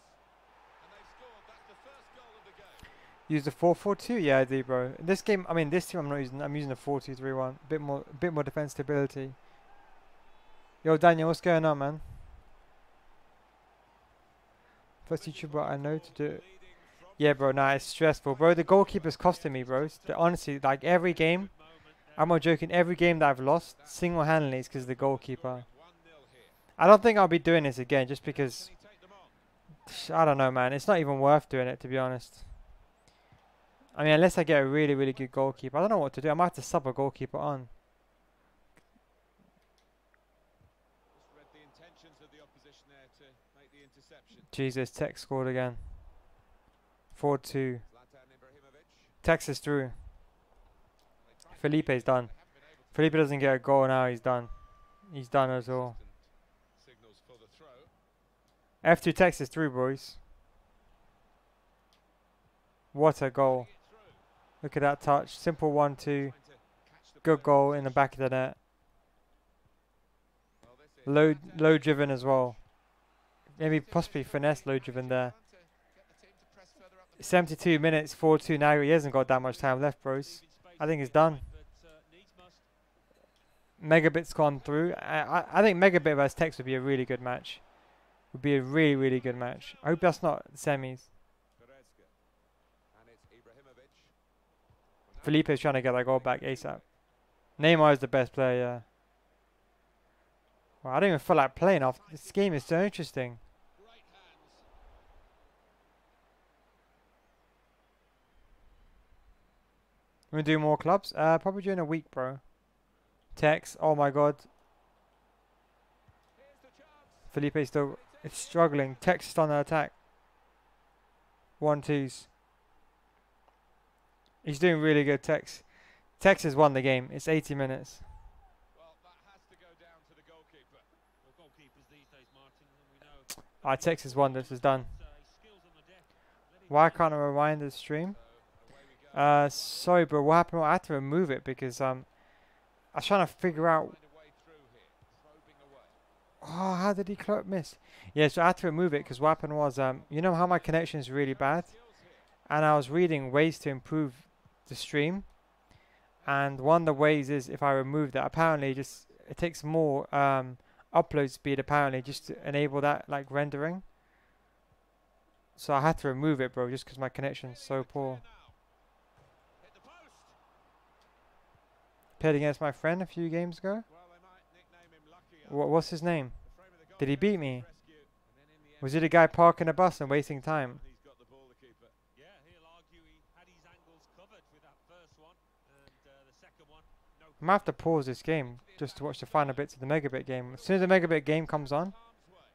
And they've scored. That's the first goal of the game. Use the 4-4-2? Yeah, I do, bro. In this game, I mean, this team I'm not using. I'm using the 4-2-3-1. Bit more defense stability. Yo, Daniel, what's going on, man? First YouTuber I know to do it. Yeah, bro, nah, it's stressful. Bro, the goalkeeper's costing me, bro. Honestly, like every game, I'm not joking, every game that I've lost, single-handedly, is because of the goalkeeper. 1-0 here. I don't think I'll be doing this again, just because, Can he take them on? I don't know, man. It's not even worth doing it, to be honest. I mean, unless I get a really, really good goalkeeper. I don't know what to do. I might have to sub a goalkeeper on. Just read the intentions of the opposition there to make the interception. Jesus, Tex scored again. 4-2. Zlatan Ibrahimovic. Texas through. They tried to Felipe's beat it, done. but haven't been able to. Felipe doesn't get a goal now, he's done. He's done as well. Signals for the throw. F2 Texas through, boys. What a goal. Get through. Look at that touch. Simple 1-2. Trying to catch the Good player goal in the position. back of the net. Well, this is Low driven as well. Maybe possibly finesse low driven there. 72 minutes, 4-2 now. He hasn't got that much time left, bros. I think it's done. Megabit's gone through. I think Megabit vs Tex would be a really good match. Would be a really, really good match. I hope that's not semis. Goretzka. And it's Ibrahimovic. Felipe's trying to get that goal back ASAP. Neymar is the best player, yeah. Wow, I don't even feel like playing off. This game is so interesting. Great hands. We're gonna do more clubs? Probably during a week, bro. Tex, oh my god. Here's the chance. Felipe still it's struggling. Tex is on the attack. 1-2s. He's doing really good, Tex. Tex has won the game. It's 80 minutes. Well, that has to go down to the goalkeeper. Well, goalkeepers these days, Martin, and we know Alright, Tex has won. This is done. his skills on the deck. Let him Why do can't I rewind the stream? So away we go. Sorry, bro. What happened? I had to remove it because I was trying to figure out. Find a way through here. Probing away. Oh, how did he miss? Yeah, so I had to remove it because what happened was, you know how my connection is really bad, Skills here. and I was reading ways to improve the stream, and one of the ways is if I remove that, apparently just it takes more upload speed apparently just to enable that like rendering. So I had to remove it, bro, just because my connection's so poor. Now. Hit the post. Played against my friend a few games ago. Well, they might nickname him Lucky. What's his name? The frame of the Did he goal beat there me? was rescued, and then in the Was end, it a guy parking a bus and wasting time? he's got the ball, the keeper. Yeah, he'll argue he had his angles covered with that first one, and the second one, no. I might have to pause this game just to watch the final bits of the Megabit game. As soon as the Megabit game comes on. Harm's way.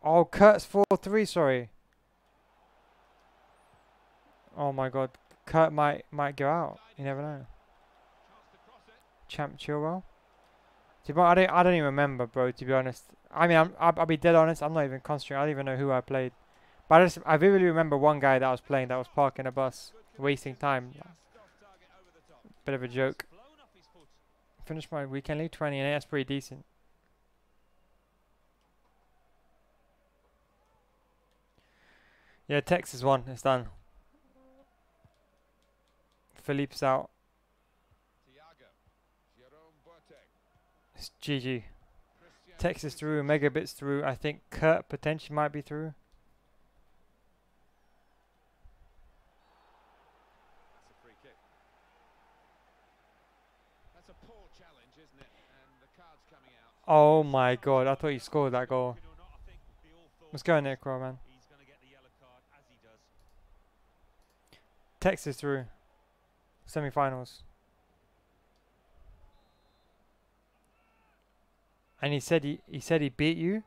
Oh, Kurt's 4-3, sorry. Oh my god. Kurt might go out. You never know. Chance to cross it. Champ Chilwell. I don't even remember, bro, to be honest. I mean, I'll be dead honest. I'm not even concentrating. I don't even know who I played. But I vividly remember one guy that I was playing that was parking a bus, wasting time. Just off target over the top. Bit of a joke. Blown off his foot. Finished my weekend league 20 and 8. That's pretty decent. Yeah, Texas won. It's done. Philippe's out. Thiago. Jerome Boateng. It's GG. Christian Texas through. Megabits through. I think Kurt potentially might be through. That's a free kick. That's a poor challenge, isn't it? And the card's coming out. Oh my god. I thought he scored that goal. Or not, I think we all thought Let's go, Nick, man. he's going to get the yellow card, as he does. Texas through. Semi-finals. And he said he beat you.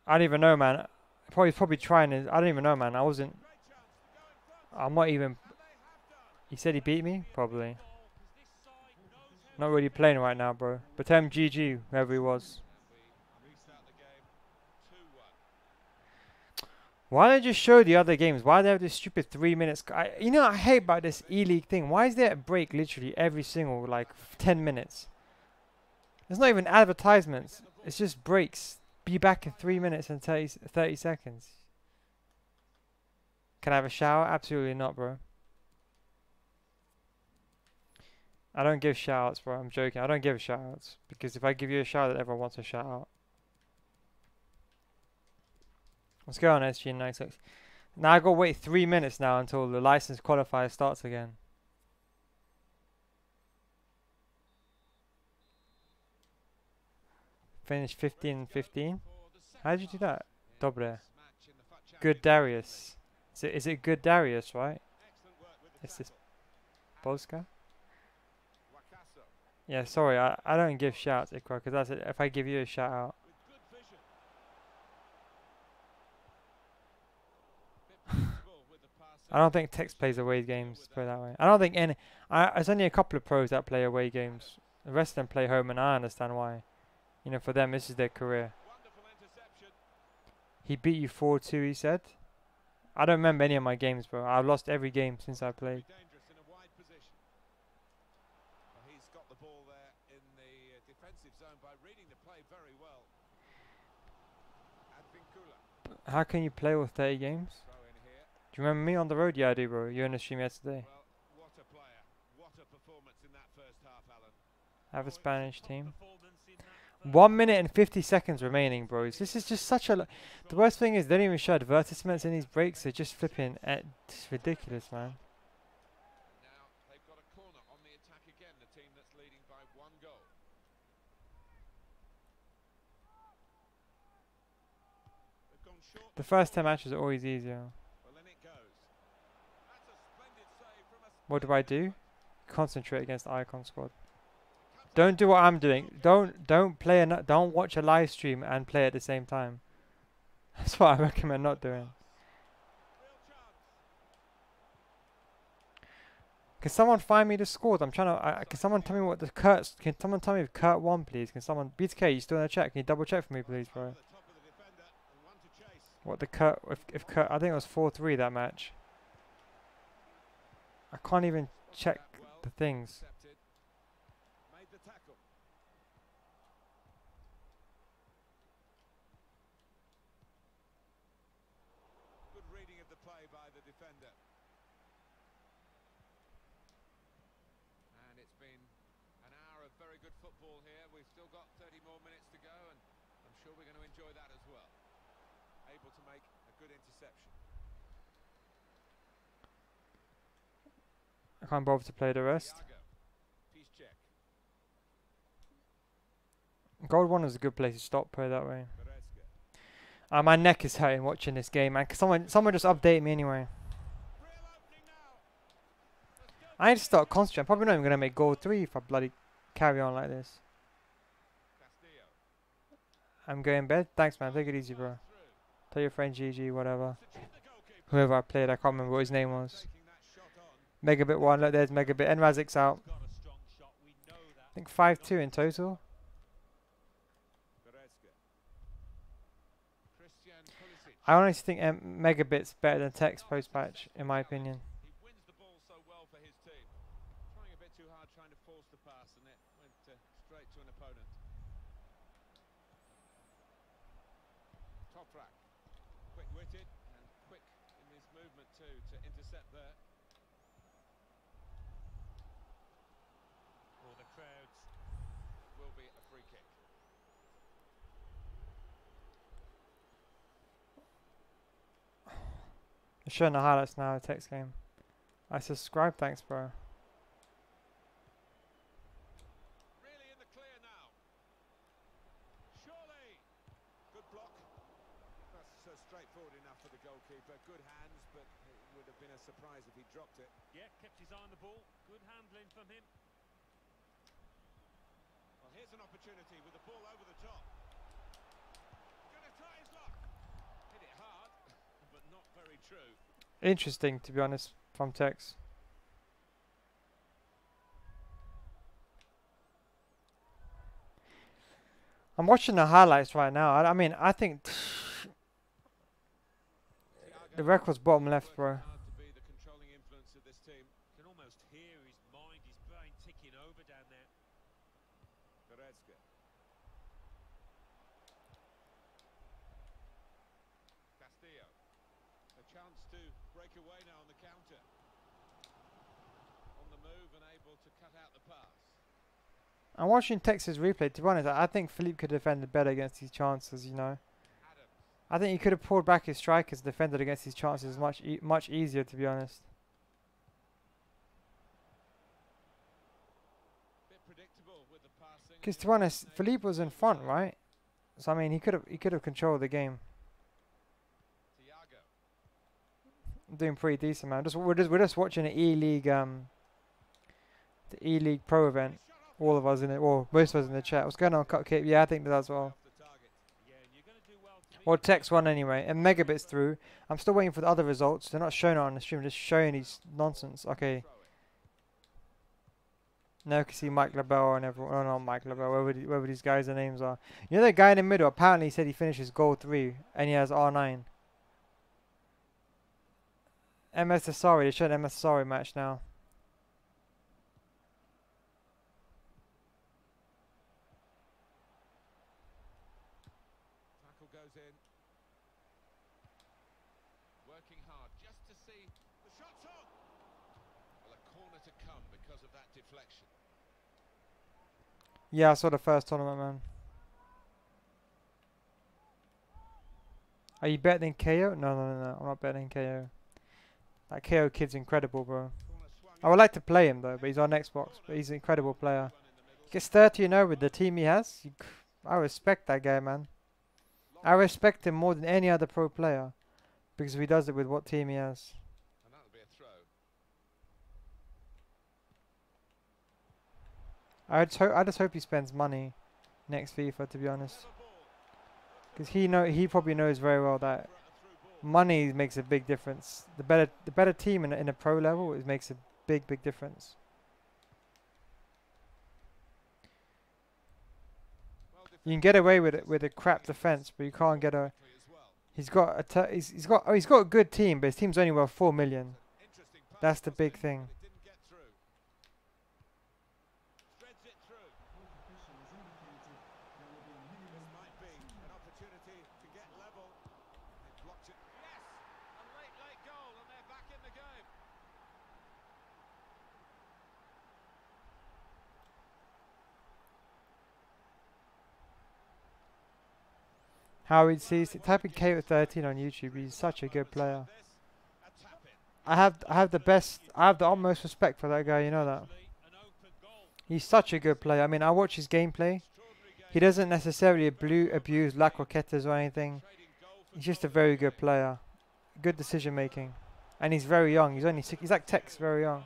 I don't even know, man. Probably trying his. I don't even know, man. I wasn't. Great chance to go in front. I'm not even. And they have done. He said he beat me. Probably. Goal, 'cause this side knows how Not really playing right now, bro. But tell him GG, whoever he was. And we restart the game 2-1. Why don't they just show the other games? Why do they have this stupid 3 minutes? You know, I hate about this E-League thing. Why is there a break literally every single, like, 10 minutes? There's not even advertisements. It's just breaks. Be back in 3 minutes and 30 seconds. Can I have a shower? Absolutely not, bro. I don't give shout-outs, bro. I'm joking. I don't give shout-outs. Because if I give you a shout-out, everyone wants a shout-out. Let's go on SG96. Now I gotta wait 3 minutes now until the license qualifier starts again. Finish 15-15. How did you do that? Dobre. Good Darius. Is it good Darius, right? Is this Polska? Yeah, sorry, I don't give shouts, Ikra, because that's it. If I give you a shout out. I don't think Tex plays away games, put it that way. I don't think any. There's only a couple of pros that play away games. The rest of them play home, and I understand why. You know, for them, this is their career. He beat you 4-2, he said. I don't remember any of my games, bro. I've lost every game since I played. Dangerous in a wide position. Well, he's got the ball there in the defensive zone by reading the play very well. Advincula. How can you play with 30 games? Throw in here. Do you remember me on the road? Yeah, I do, bro. You were in the stream yesterday. Well, what a player. What a performance in that first half, Alan. I have a Spanish team. performance in that first 1 minute and 50 seconds remaining, bros. This is just such a. The worst thing is they don't even show advertisements in these breaks. They're just flipping. It's ridiculous, man. And now they've got a corner on the attack again, the team that's leading by 1 goal. They've gone short. The first 10 matches are always easier. Well, then it goes. That's a splendid save from a What do I do? Concentrate against the Icon squad. Don't do what I'm doing. Don't play don't watch a live stream and play at the same time. That's what I recommend not doing. real chance. Can someone find me the scores? I'm trying to. Can someone tell me what the Kurt's? Can someone tell me if Kurt won, please? Can someone? BTK, you still in the chat? Can you double check for me, please, bro? What the Kurt? If Kurt, I think it was 4-3 that match. I can't even check the things. Made the tackle. Good reading of the play by the defender. And it's been an hour of very good football here. We've still got 30 more minutes to go, and I'm sure we're going to enjoy that as well. Able to make a good interception. I can't bother to play the rest. Piece check. Gold 1 is a good place to stop, put it that way. My neck is hurting watching this game, man. Someone just update me anyway. I need to start concentrating. I'm probably not even going to make goal 3 if I bloody carry on like this. I'm going to bed. Thanks, man. Take it easy, bro. Tell your friend GG, whatever. Whoever I played, I can't remember what his name was. Megabit 1, look, there's Megabit. Enrazic's out. I think 5-2 in total. I honestly think Megabit's better than Text post-patch, in my opinion. He wins the ball so well for his team. Trying a bit too hard, trying to force the pass, and it went straight to an opponent. Top rack. Quick-witted and quick in his movement too to intercept there. For the crowds. Will be a free kick. They're showing the highlights now, the Text game. I subscribe, thanks, bro. Really in the clear now. Surely. Good block. That's straightforward enough for the goalkeeper. Good hands, but it would have been a surprise if he dropped it. Yeah, kept his eye on the ball. Good handling from him. Well, here's an opportunity with the ball over the top. Gonna try his luck. Hit it hard, but not very true. Interesting, to be honest, from Text. I'm watching the highlights right now. I mean, I think the record's bottom left, bro. Hard to be the controlling influence of this team. Can almost hear his mind, his brain ticking over down there. Goretzka. Castillo. A chance to break away now on the counter. On the move and able to cut out the pass. I'm watching Texas replay. To be honest, I think Philippe could have defended better against these chances, you know. Adams. I think he could have pulled back his strikers, defended against these chances much easier, to be honest. Bit predictable with the passing. Because to be honest, Philippe was in front, right? So I mean, he could have controlled the game. Thiago. I'm doing pretty decent, man. We're just watching the E-League the E-League Pro event. All of us in it, well, most of us in the chat. What's going on, Cupcake? Yeah, I think that as well. Off the target. Yeah, and you're going to do well to Well, Text won anyway, and Megabit's through. I'm still waiting for the other results. They're not showing it on the stream, just showing these nonsense. Okay. Throw it. Now you can see Mike LaBelle and everyone. Oh, not Mike LaBelle, whoever these guys' names are. You know the guy in the middle, apparently he said he finishes goal 3, and he has R9. MS Asari, they're showing MS Asari match now. Tackle goes in. Working hard just to see the shot's on. Well, a corner to come because of that deflection. Yeah, I saw the first tournament, man. Are you better than KO? No, I'm not better than KO. That KO kid's incredible, bro. Corner swung I would like to play him though, but he's on Xbox. But he's an incredible player. He gets 30-0 with the team he has. I respect that guy, man. I respect him more than any other pro player because he does it with what team he has. and that'll be a throw. I just hope he spends money next FIFA, to be honest, Clever ball. because he probably knows very well that A through ball. money makes a big difference. The better team in a pro level, it makes a big, big difference. You can get away with it with a crap defense, but you can't get a. He's got a. He's got a good team, but his team's only worth 4 million. That's the big thing. Howard sees type in KO13 on YouTube. He's such a good player. I have the utmost respect for that guy. You know that. He's such a good player. I mean, I watch his gameplay. He doesn't necessarily abuse La Croquetas or anything. He's just a very good player. Good decision making, and he's very young. He's only he's like Tex, very young.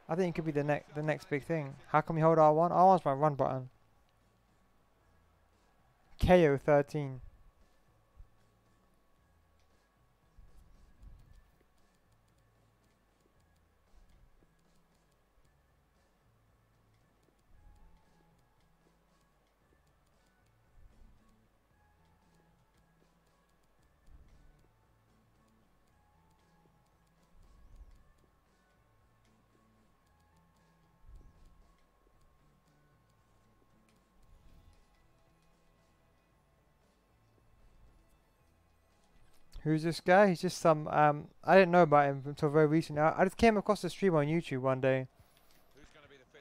I think he could be the next big thing. How come he hold R1? R1's my run button. KO13. Who's this guy? He's just some, I didn't know about him until very recently. I just came across the stream on YouTube one day.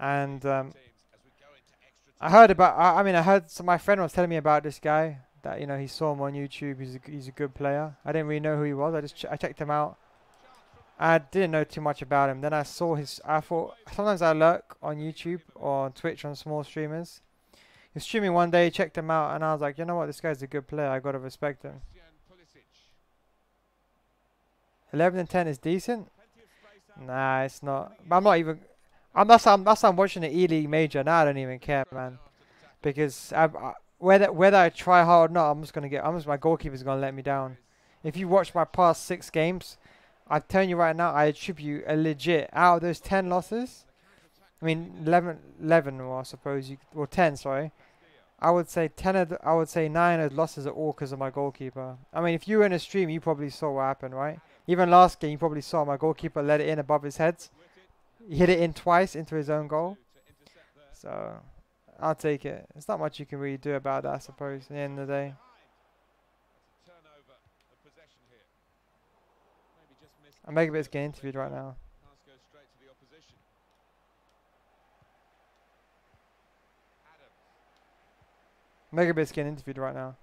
And, I heard about, I heard my friend was telling me about this guy. That, you know, he saw him on YouTube. He's a good player. I didn't really know who he was. I checked him out. I didn't know too much about him. Then I saw I thought, sometimes I lurk on YouTube or on Twitch on small streamers. He was streaming one day, checked him out, and I was like, you know what, this guy's a good player. I gotta respect him. 11 and 10 is decent. Nah, it's not. But I'm not even. That's I'm watching the E-League Major now. I don't even care, man, because whether I try hard or not, my goalkeeper's gonna let me down. If you watch my past 6 games, I'm telling you right now, I attribute a legit out of those 10 losses. I mean 11 or I suppose or 10. Sorry. I would say 9 of those losses are all because of my goalkeeper. I mean, if you were in a stream, you probably saw what happened, right? Even last game, you probably saw my goalkeeper let it in above his heads. He hit it in twice into his own goal. So, I'll take it. There's not much you can really do about that, I suppose, at the end of the day. I'm Megabit's getting interviewed right now. Megabit's getting interviewed right now.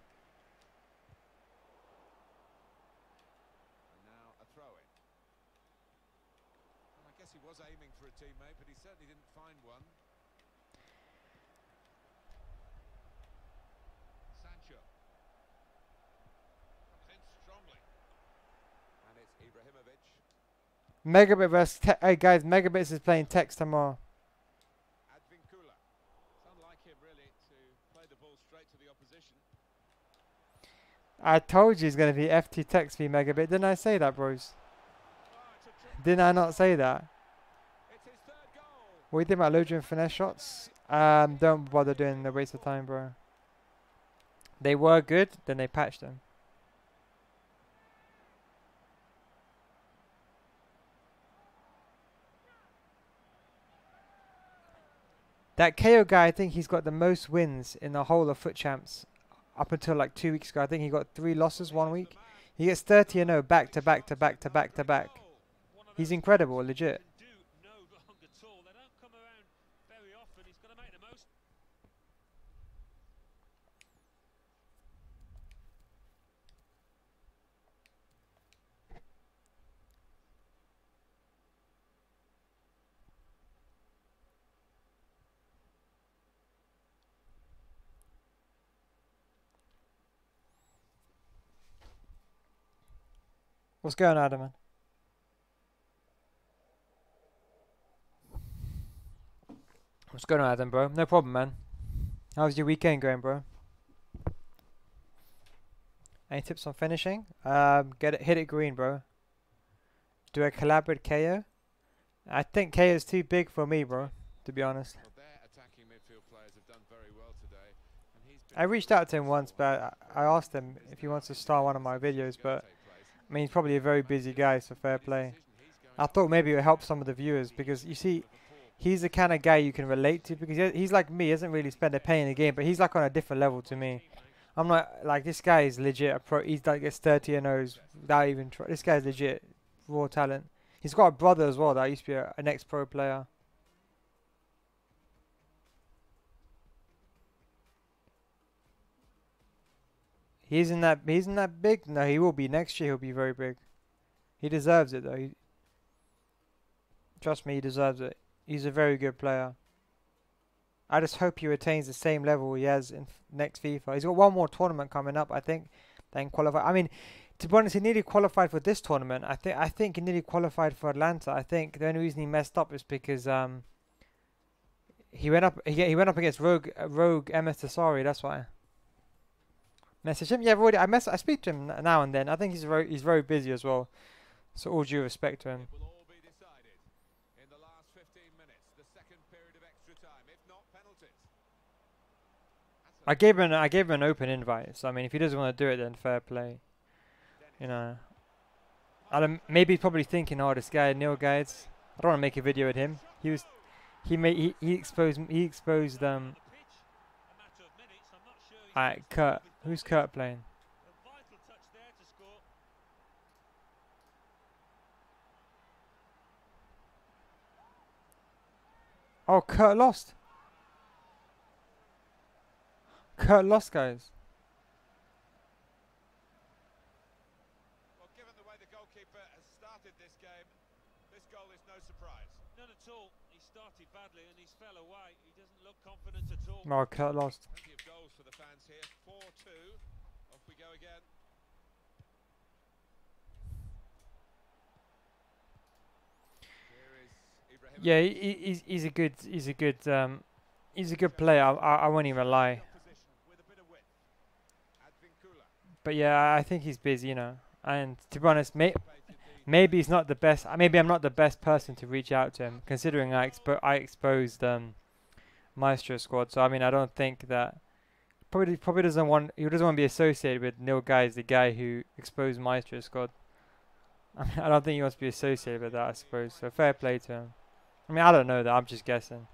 Megabit versus hey guys, Megabits is playing Tex tomorrow. I told you it's going to be FT Tex v Megabit. Didn't I say that, bros? Didn't I not say that? What do you think about Lodrian finesse shots? Don't bother doing the waste of time, bro. They were good, then they patched them. That KO guy, I think he's got the most wins in the whole of Futchamps up until like 2 weeks ago. I think he got 3 losses 1 week. He gets 30-0 back to back to back to back to back. He's incredible, legit. What's going on, Adam, man? What's going on, Adam, bro? No problem, man. How's your weekend going, bro? Any tips on finishing? Hit it green, bro. Do a collaborate KO. I think K is too big for me, bro. To be honest. Well, their attacking midfield players have done very well today, and he's been I reached out to him once, but I asked him if he wants to star one of my videos, but I mean, he's probably a very busy guy, so fair play. I thought maybe it would help some of the viewers, because you see, he's the kind of guy you can relate to, because he's like me, he doesn't really spend a penny in the game, but he's like on a different level to me. I'm not, like, this guy is legit a pro, he's like gets 30 and O's without even try. This guy's legit, raw talent. He's got a brother as well that used to be an ex-pro player. He isn't that big? No, he will be. Next year he'll be very big. He deserves it though. Trust me, he deserves it. He's a very good player. I just hope he retains the same level he has in next FIFA. He's got one more tournament coming up, I think. Then qualify. I mean, to be honest, he nearly qualified for this tournament. I think he nearly qualified for Atlanta. I think the only reason he messed up is because he went up against Rogue MS Tasari. That's why. Message him. Yeah, I've already. I speak to him now and then. I think he's very busy as well. So all due respect to him. It will all be decided in the last 15 minutes, the second period of extra time, if not penalties. I gave him an open invite. So I mean, if he doesn't want to do it, then fair play. You know. Maybe he's probably thinking, oh, this guy Neil Guides. I don't want to make a video with him. He exposed Alright, Kurt. Who's Kurt playing? Oh, Kurt lost. Kurt lost, guys. Well, given the way the goalkeeper has started this game, this goal is no surprise. None at all. He started badly and he's fell away. He doesn't look confident at all. Oh, Kurt lost. Plenty of goals for the fans here. 4-2. Off we go again. Yeah, he's a good player. I won't even lie. But yeah, I think he's busy, you know. And to be honest, maybe he's not the best. Maybe I'm not the best person to reach out to him, considering I exposed Maestro squad. So I mean, I don't think that probably doesn't want to be associated with Neil Guys, the guy who exposed Maestro squad. I mean, I don't think he wants to be associated with that, I suppose. So fair play to him. I mean, I don't know that. I'm just guessing.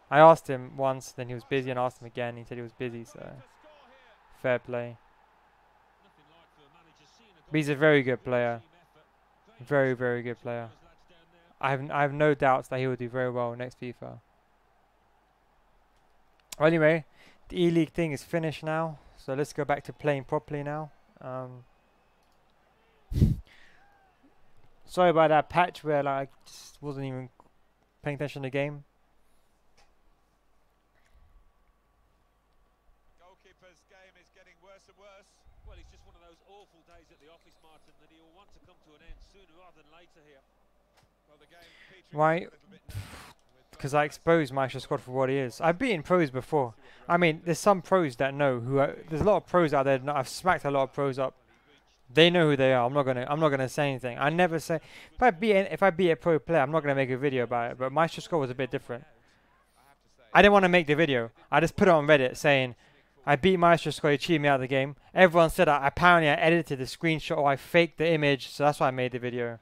I asked him once, then he was busy, and asked him again. He said he was busy, so fair play. But he's a very good player. Very, very good player. I have no doubts that he will do very well next FIFA. Well, anyway, the E-League thing is finished now, so let's go back to playing properly now. Sorry about that patch where like I just wasn't even paying attention to the game. Goalkeeper's game is getting worse and worse. Well, it's just one of those awful days at the office, Martin, that he'll want to come to an end sooner rather than later here. Well, the game Why? Because I exposed Maestro squad for what he is. I've beaten pros before. I mean, there's some pros that know who. There's a lot of pros out there. I've smacked a lot of pros up. They know who they are. I'm not gonna say anything. I never say if I beat a pro player, I'm not gonna make a video about it. But Maestro squad was a bit different. I didn't want to make the video. I just put it on Reddit saying I beat Maestro squad. He cheated me out of the game. Everyone said apparently I edited the screenshot or I faked the image, so that's why I made the video.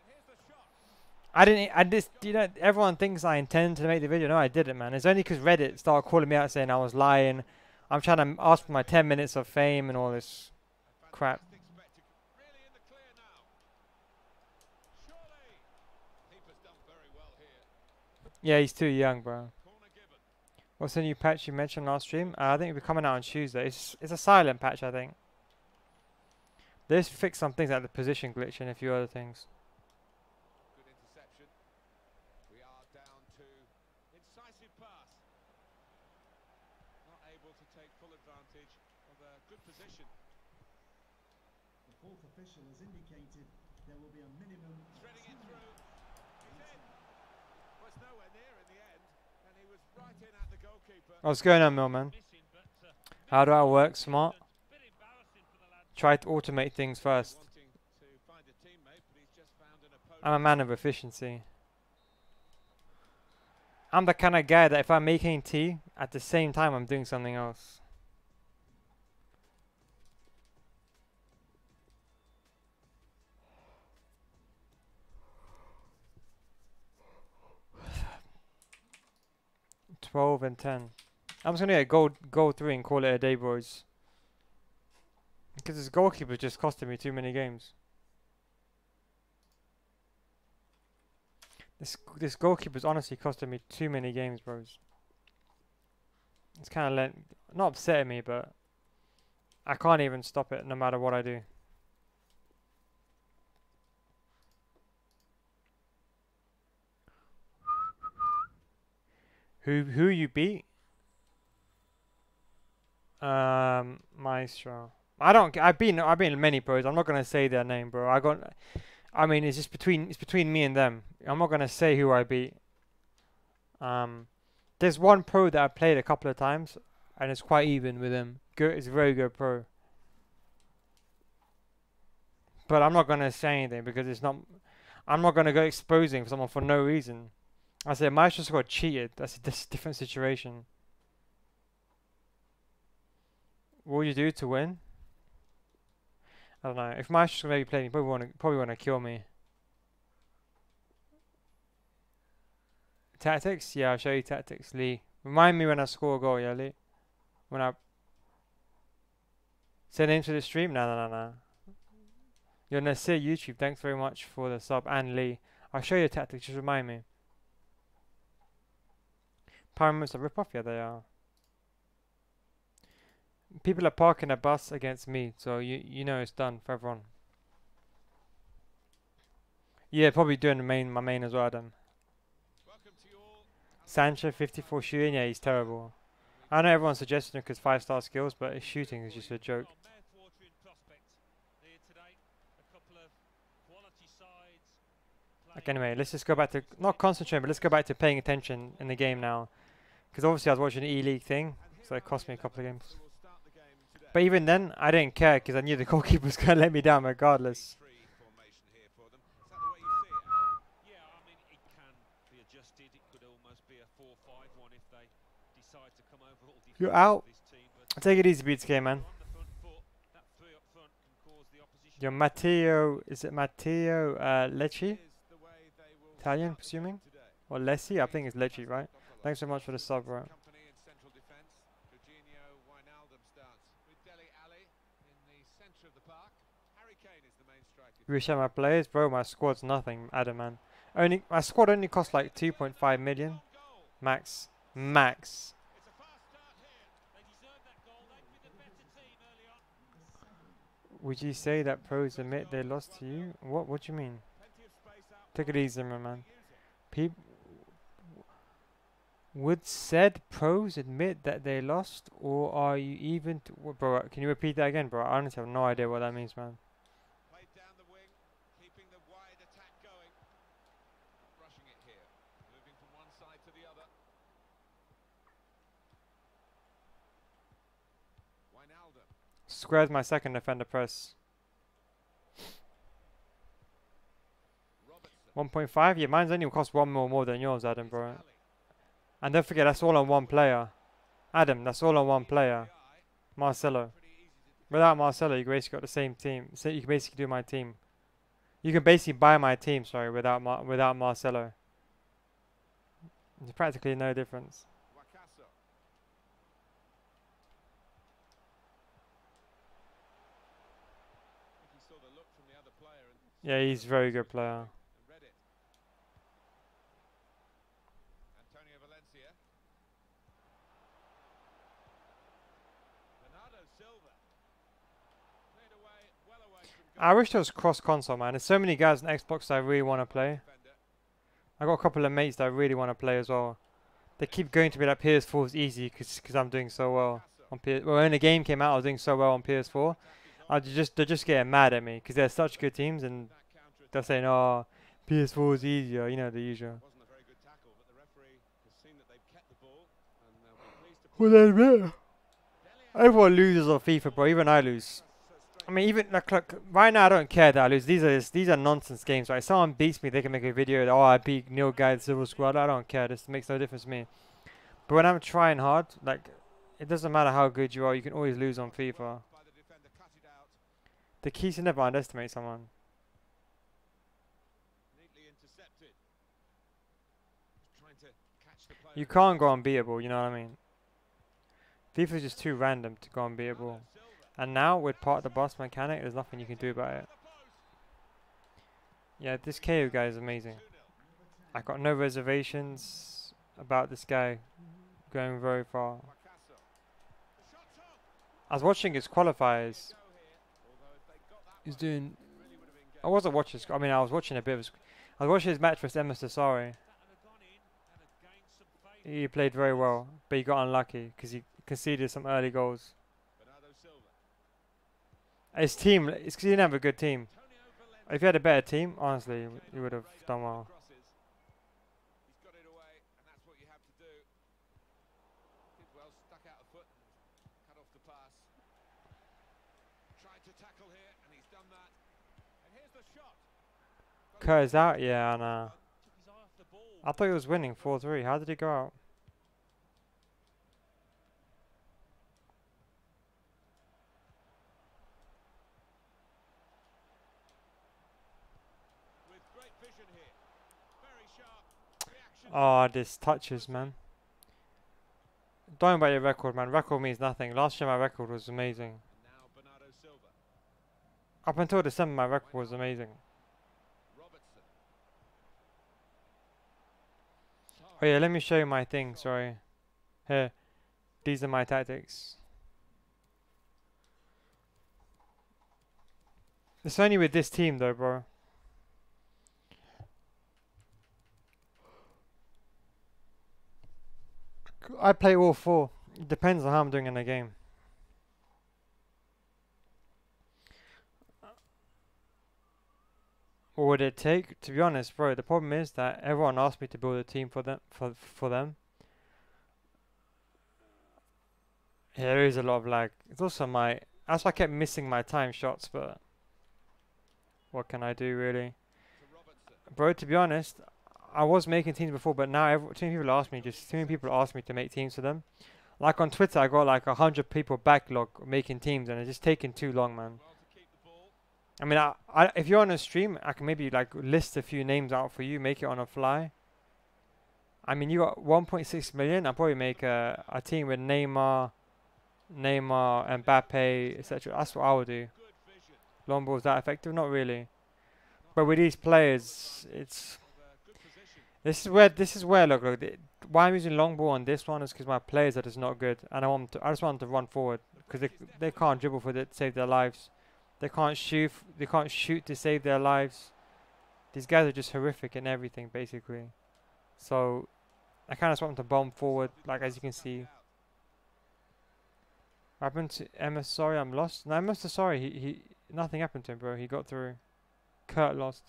You know, everyone thinks I intend to make the video. No, I didn't, man. It's only because Reddit started calling me out saying I was lying. I'm trying to ask for my 10 minutes of fame and all this crap. Yeah, he's too young, bro. What's the new patch you mentioned last stream? I think it'll be coming out on Tuesday. It's a silent patch, I think. They just fixed some things like the position glitch and a few other things. good interception. We are down to incisive pass. Not able to take full advantage of a good position. The fourth official has indicated there will be a minimum. Threading it through. He's in. Was nowhere near in the end, and he was right in at the goalkeeper. What's going on, Millman? How do I work smart? Try to automate things first. I'm a man of efficiency. I'm the kind of guy that if I'm making tea, at the same time I'm doing something else. $12 and 10. I'm just gonna get goal 3 and call it a day, boys. Because this goalkeeper just costing me too many games. This goalkeeper's honestly costing me too many games, bros. It's kind of not upsetting me, but I can't even stop it no matter what I do. Who you beat? Maestro. I've been many pros. I'm not gonna say their name, bro. I mean, it's between me and them. I'm not gonna say who I beat. There's one pro that I played a couple of times, and it's quite even with him. Good, it's a very good pro. But I'm not gonna say anything because it's not. I'm not gonna go exposing someone for no reason. I said Maestro got cheated. That's a different situation. What would you do to win? I don't know. If Maestro's maybe playing, he probably wanna kill me. Tactics? Yeah, I'll show you tactics, Lee. Remind me when I score a goal, yeah, Lee. When I send into the stream? No. You're Nasir YouTube. Thanks very much for the sub, and Lee. I'll show you the tactics. Just remind me. Pyramids are rip off? Yeah, they are. People are parking a bus against me, so you know it's done for everyone. Yeah, probably doing my main as well, Adam. Sancho 54 shooting, yeah, he's terrible. I know everyone's suggesting him because 5-star skills, but his shooting is just a joke. Okay, anyway, let's just go back to not concentrating, but let's go back to paying attention in the game now. Because obviously I was watching the E-League thing, so it cost me a couple of games. But even then, I didn't care because I knew the goalkeeper was going to let me down regardless. Yeah, I mean, it can be adjusted. It could almost be a 4-5-1 if they decide to come over all defense. You're out. Take it easy, Beats game, man. You're Matteo, is it Matteo Lecce? Italian, presuming? Or Lessi? I think it's Lecce, right? Thanks so much for the sub, bro. Reshape my players, bro. My squad's nothing, Adam, man. My squad only costs like 2.5 million, max. Would you say that pros admit they lost to you? What do you mean? Take it easy, my man. Would said pros admit that they lost, or are you even? Bro, can you repeat that again, bro? I honestly have no idea what that means, man. Square's my second defender press. 1.5? Yeah, mine's only cost 1 mil more than yours, Adam, bro. And don't forget, that's all on one player. Adam, that's all on one player. Marcelo. Without Marcelo, you basically got the same team. So you can basically do my team. You can basically buy my team, sorry, without Marcelo. There's practically no difference. Yeah, he's a very good player. I wish there was cross console, man. There's so many guys on Xbox that I really want to play. I got a couple of mates that I really want to play as well. They keep going to me like PS4 is easy because I'm doing so well on PS. Well, when the game came out, I was doing so well on PS4. They're just getting mad at me because they're such good teams and they're saying, "Oh, PS4 is easier," you know, the usual. Well, then, everyone loses on FIFA, bro. Even I lose. I mean, even like, look, right now I don't care that I lose. These are nonsense games. Right? If someone beats me, they can make a video. Oh, I beat Neil Guy Civil Squad. I don't care. This makes no difference to me. But when I'm trying hard, like, it doesn't matter how good you are. You can always lose on FIFA. By the defender, cut it out. The key is to never underestimate someone. Neatly intercepted. Trying to catch the player. You can't go unbeatable. You know what I mean? FIFA is just too random to go unbeatable. And now with part of the boss mechanic, there's nothing you can do about it. Yeah, this KO guy is amazing. I got no reservations about this guy going very far. I was watching his qualifiers. He's doing. I wasn't watching. I mean, I was watching a bit of. I was watching his match with Emma Sassari. He played very well, but he got unlucky because he conceded some early goals. His team, it's because he didn't have a good team. If he had a better team, honestly, he would have done well. He's got it away, and that's what you have to do. Did well, stuck out a foot and cut off the pass. Tried to tackle here, and he's done that. And here's the shot. Cut is out? Yeah, I know. I thought he was winning 4-3. How did he go out? With great vision here. Very sharp reaction. Oh, this touches, man. Don't worry about your record, man. Record means nothing. Last year my record was amazing. And now Bernardo Silva. Up until December my record was amazing. Robertson. Oh yeah, let me show you my thing, sorry. Here. These are my tactics. It's only with this team though, bro. I play all four. It depends on how I'm doing in the game. What would it take? To be honest, bro, the problem is that everyone asked me to build a team for them. For them. Yeah, there is a lot of lag. It's also my. That's why I kept missing my time shots, but what can I do really? To Robertson. Bro, to be honest, I was making teams before, but now too many people ask me. Too many people ask me to make teams for them. Like on Twitter, I got like 100 people backlog making teams, and it's just taking too long, man. Well to keep the ball. I mean, if you're on a stream, I can maybe like list a few names out for you, make it on a fly. I mean, you got 1.6 million. I'll probably make a team with Neymar, Mbappe, etc. That's what I would do. Good vision. Long ball is that effective? Not really. But with these players, it's Good position. this is where look. Why I'm using long ball on this one is because my players are just not good, and I just want them to run forward because they can't dribble for to save their lives. They can't shoot. They can't shoot to save their lives. These guys are just horrific in everything, basically. So I kind of just want them to bomb forward, like as you can see. What happened to Emma? Sorry, I'm lost. No, Emma, sorry. He nothing happened to him, bro. He got through. Kurt lost.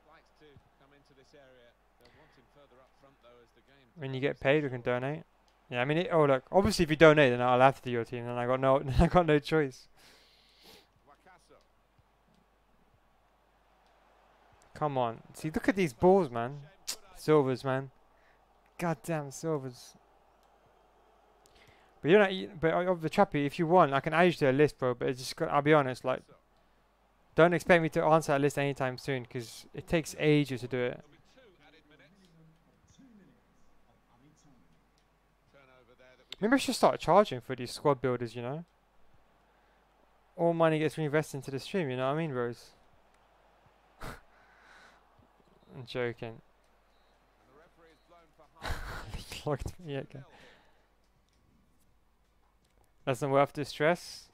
Likes to come into this area. They'll want him further up front though as the game. When you get paid, we can donate. Yeah, I mean, oh look. Obviously, if you donate, then I'll have to do your team. Then I got no, I got no choice. Wakaso. Come on. See, look at these balls, man. Silvers, man. Goddamn silvers. But you're not. But of the Trappy, if you want, I can add you to a list, bro. But it's just. I'll be honest, like, don't expect me to answer that list anytime soon, because it takes ages to do it. There'll be 2 added minutes. 2 minutes of added time. Turnover there that we Maybe I should start charging for these squad builders. You know. All money gets reinvested into the stream. You know what I mean, bros? I'm joking. and the referee has blown for half. He clocked me again. Doesn't worth the stress.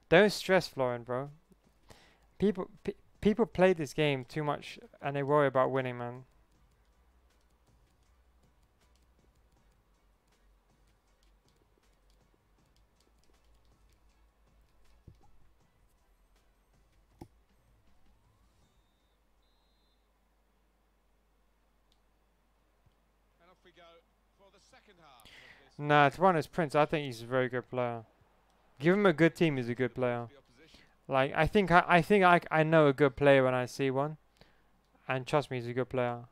Don't stress, Florin, bro. People play this game too much and they worry about winning, man. And off we go for the second half of this. Nah, to be honest, Prince, I think he's a very good player. Give him a good team, he's a good player. The opposition. Like I know a good player when I see one, and trust me, he's a good player.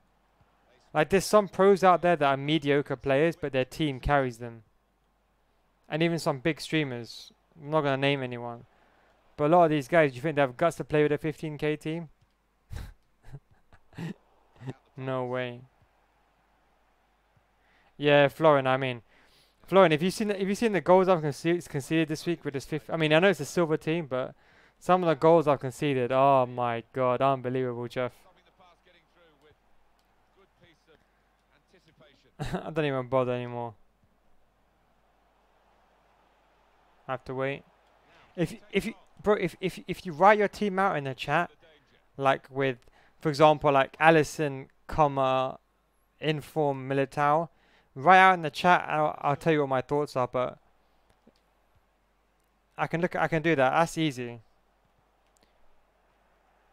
Like there's some pros out there that are mediocre players, but their team carries them. And even some big streamers. I'm not gonna name anyone, but a lot of these guys, do you think they have guts to play with a 15k team? No way. Yeah, Florin. I mean, Florin. If you've seen the goals I've conceded this week with this fifth. I mean, I know it's a silver team, but some of the goals I've conceded. Oh my God, unbelievable, Jeff. Stopping the pass getting through with good piece of anticipation. I don't even bother anymore. I have to wait. If you write your team out in the chat, like with, for example, like Allison, comma, Inform, Militao, write out in the chat. I'll tell you what my thoughts are, but I can do that. That's easy.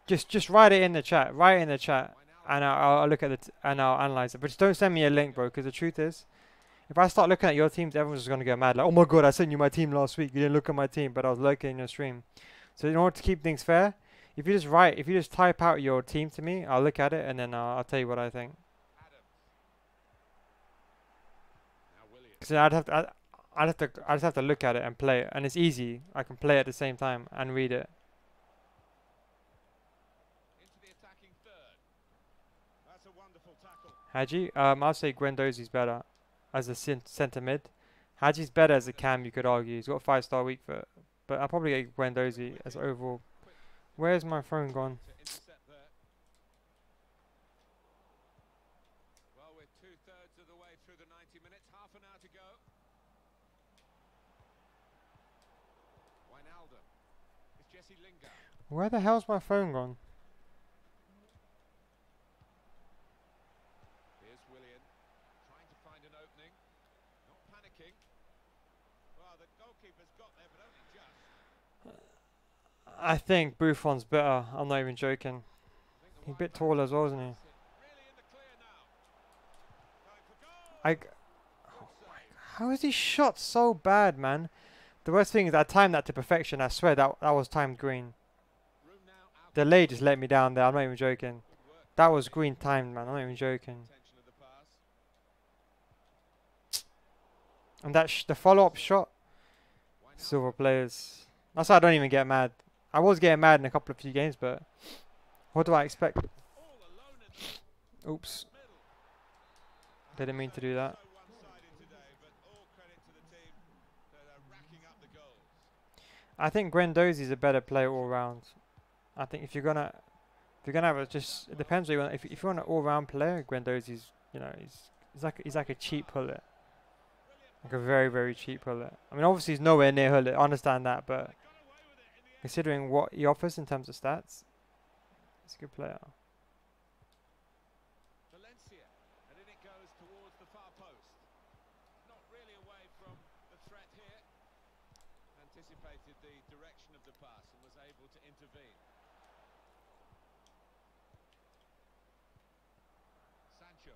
Just write it in the chat. Write it in the chat, and I'll look at and I'll analyze it. But just don't send me a link, bro. Because the truth is, if I start looking at your teams, everyone's just gonna go mad. Like, oh my God, I sent you my team last week. You didn't look at my team, but I was lurking in your stream. So in order to keep things fair, if you just type out your team to me, I'll look at it and then I'll tell you what I think. Because I'd just have to look at it and play it, and it's easy. I can play at the same time and read it. Into the attacking third. That's a wonderful tackle. Hadji, I'll say Guendouzi's better as a centre mid. Hadji's better as a cam, you could argue. He's got a 5-star weak foot, but I'll probably get Guendouzi as overall. Where's my phone gone? To intercept there. Well, we're 2/3 of the way through the 90 minutes, half an hour to go. Wijnaldum. It's Jesse Lingard. Where the hell's my phone gone? Here's Willian, trying to find an opening, not panicking. Well, the goalkeeper's got there, but only just. I think Buffon's better. I'm not even joking. He's a bit taller as well, isn't he? Really in the clear now. Going for goal. How is he shot so bad, man? The worst thing is I timed that to perfection. I swear that was timed green. Room now out. Delay just let me down there. I'm not even joking. Good work. That was green timed, man. I'm not even joking. Intention of the pass. And that the follow-up shot. Wijnaldum. Silver players. That's why I don't even get mad. I was getting mad in a couple of few games, but what do I expect? All alone in the Oops. middle. Didn't mean to do that. So one-sided today, but all credit to the team that are racking up the goals. I think Guendouzi's a better player all round. I think if you're gonna have it, just it depends what you want. If you want an all-round player, Guendouzi's, you know, he's like a cheap Hullet, like a very, very cheap Hullet. I mean, obviously he's nowhere near Hullet. I understand that, but Got away with it in the end. considering what he offers in terms of stats, he's a good player. Valencia, and in it goes towards the far post. Not really away from the threat here. Anticipated the direction of the pass and was able to intervene. Sancho.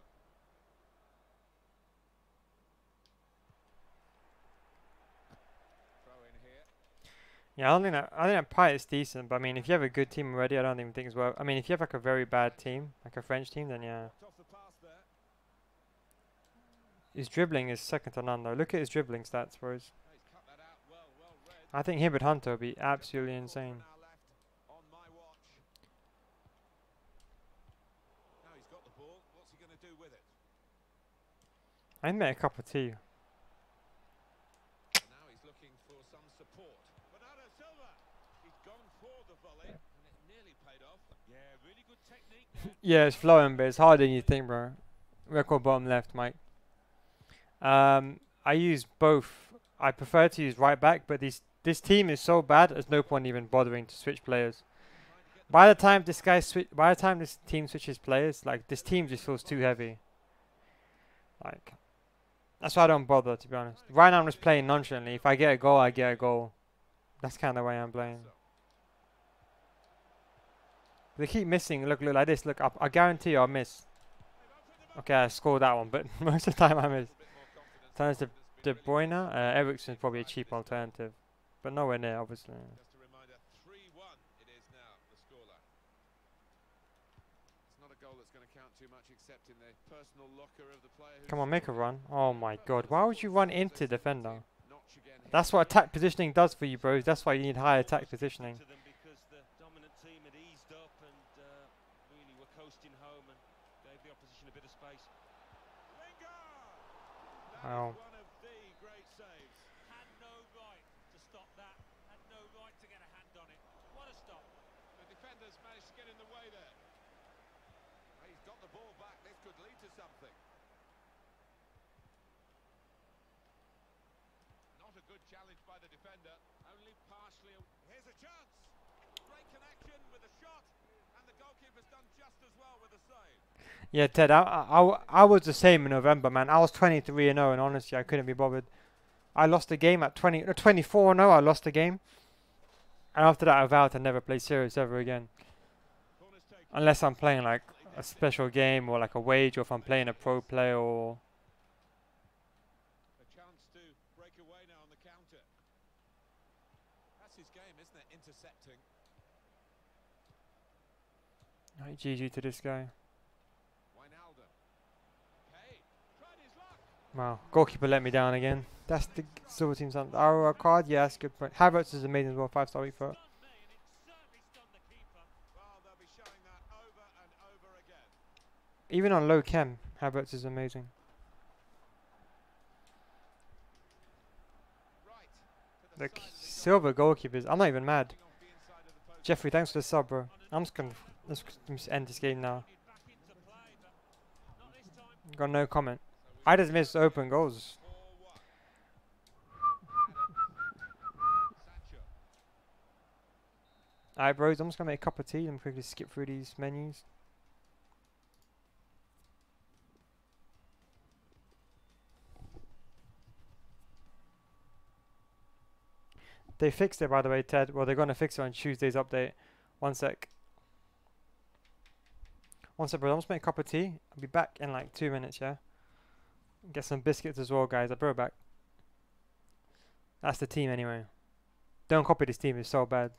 Throw in here. Yeah, I think that Pyatt's decent, but I mean, if you have a good team already, I don't even think it's worth. I mean, if you have like a very bad team, like a French team, then yeah. Knocked off the pass there. His dribbling is second to none, though. Look at his dribbling stats, bros. Oh, he's cut that out well read. I think him and Hunter would be absolutely insane. Now left on my watch. Now he's got the ball. What's he going to do with it? I made a cup of tea. Now he's looking for some support. Bernardo Silva. He's gone for the volley, and it nearly paid off. Yeah, really good technique there. Yeah, it's flowing, but it's harder than you think, bro. Record bottom left, Mike. I use both. I prefer to use right back, but this team is so bad. There's no point even bothering to switch players. By the time this team switches players, like this team just feels too heavy. Like that's why I don't bother, to be honest. Right now I'm just playing nonchalantly. If I get a goal, I get a goal. That's kind of the way I'm playing. They keep missing. Look like this. Look, I guarantee you I'll miss. Okay, I scored that one, but most of the time I miss. Turns to De Bruyne. Eriksen's probably a cheap alternative, but nowhere near, obviously. Just a reminder, 3-1 it is now, the scoreline. It's not a goal that's going to count too much except in the personal locker of the player who Come on, make a scored it. run. Oh my god, why would you run into defender? Notch again That's here. what attack positioning does for you, bros. That's why you need high attack positioning. To them because the dominant team had eased up and really were coasting home and gave the opposition a bit of space. Lingard! That Wow. is one of the great saves. Had no right to stop that. Had no right to get a hand on it. What a stop. The defenders managed to get in the way there. He's got the ball back. This could lead to something. Not a good challenge by the defender. Only partially. Here's a chance. Great connection with a shot. And the goalkeeper's done just as well with the save. Yeah, Ted, I was the same in November, man. I was 23 and 0, and honestly, I couldn't be bothered. I lost the game at 24 and 0. I lost the game, and after that, I vowed to never play serious ever again, Corner's taken. unless I'm playing like a special game or like a wage, or if I'm playing a pro play or. A chance to break away now on the counter. That's his game, isn't it? Intercepting. Right, GG to this guy. Wijnaldum. Hey, tried his luck. Wow, goalkeeper let me down again. That's the silver team's on our card. Yeah, that's a good point. Havertz is amazing as well. 5-star week for it. Stunned me and it certainly stunned the keeper. Well, they'll be showing that over and over again. Even on low chem, Havertz is amazing. Right. To The the side of the silver goalkeepers. I'm not even mad. goal, off the inside of the post. Jeffrey, thanks for the sub, bro. I'm just gonna let's end this game now. He's back into play, but not this time. Got no comment. So we I just missed open goals. 4-1. Sancho. Alright, bros. I'm just gonna make a cup of tea. Let me quickly skip through these menus. They fixed it, by the way, Ted. Well, they're gonna fix it on Tuesday's update. One sec. One sec, bro. I'm just making a cup of tea. I'll be back in like 2 minutes, yeah? Get some biscuits as well, guys. I'll be right back. That's the team anyway. Don't copy this team. It's so bad.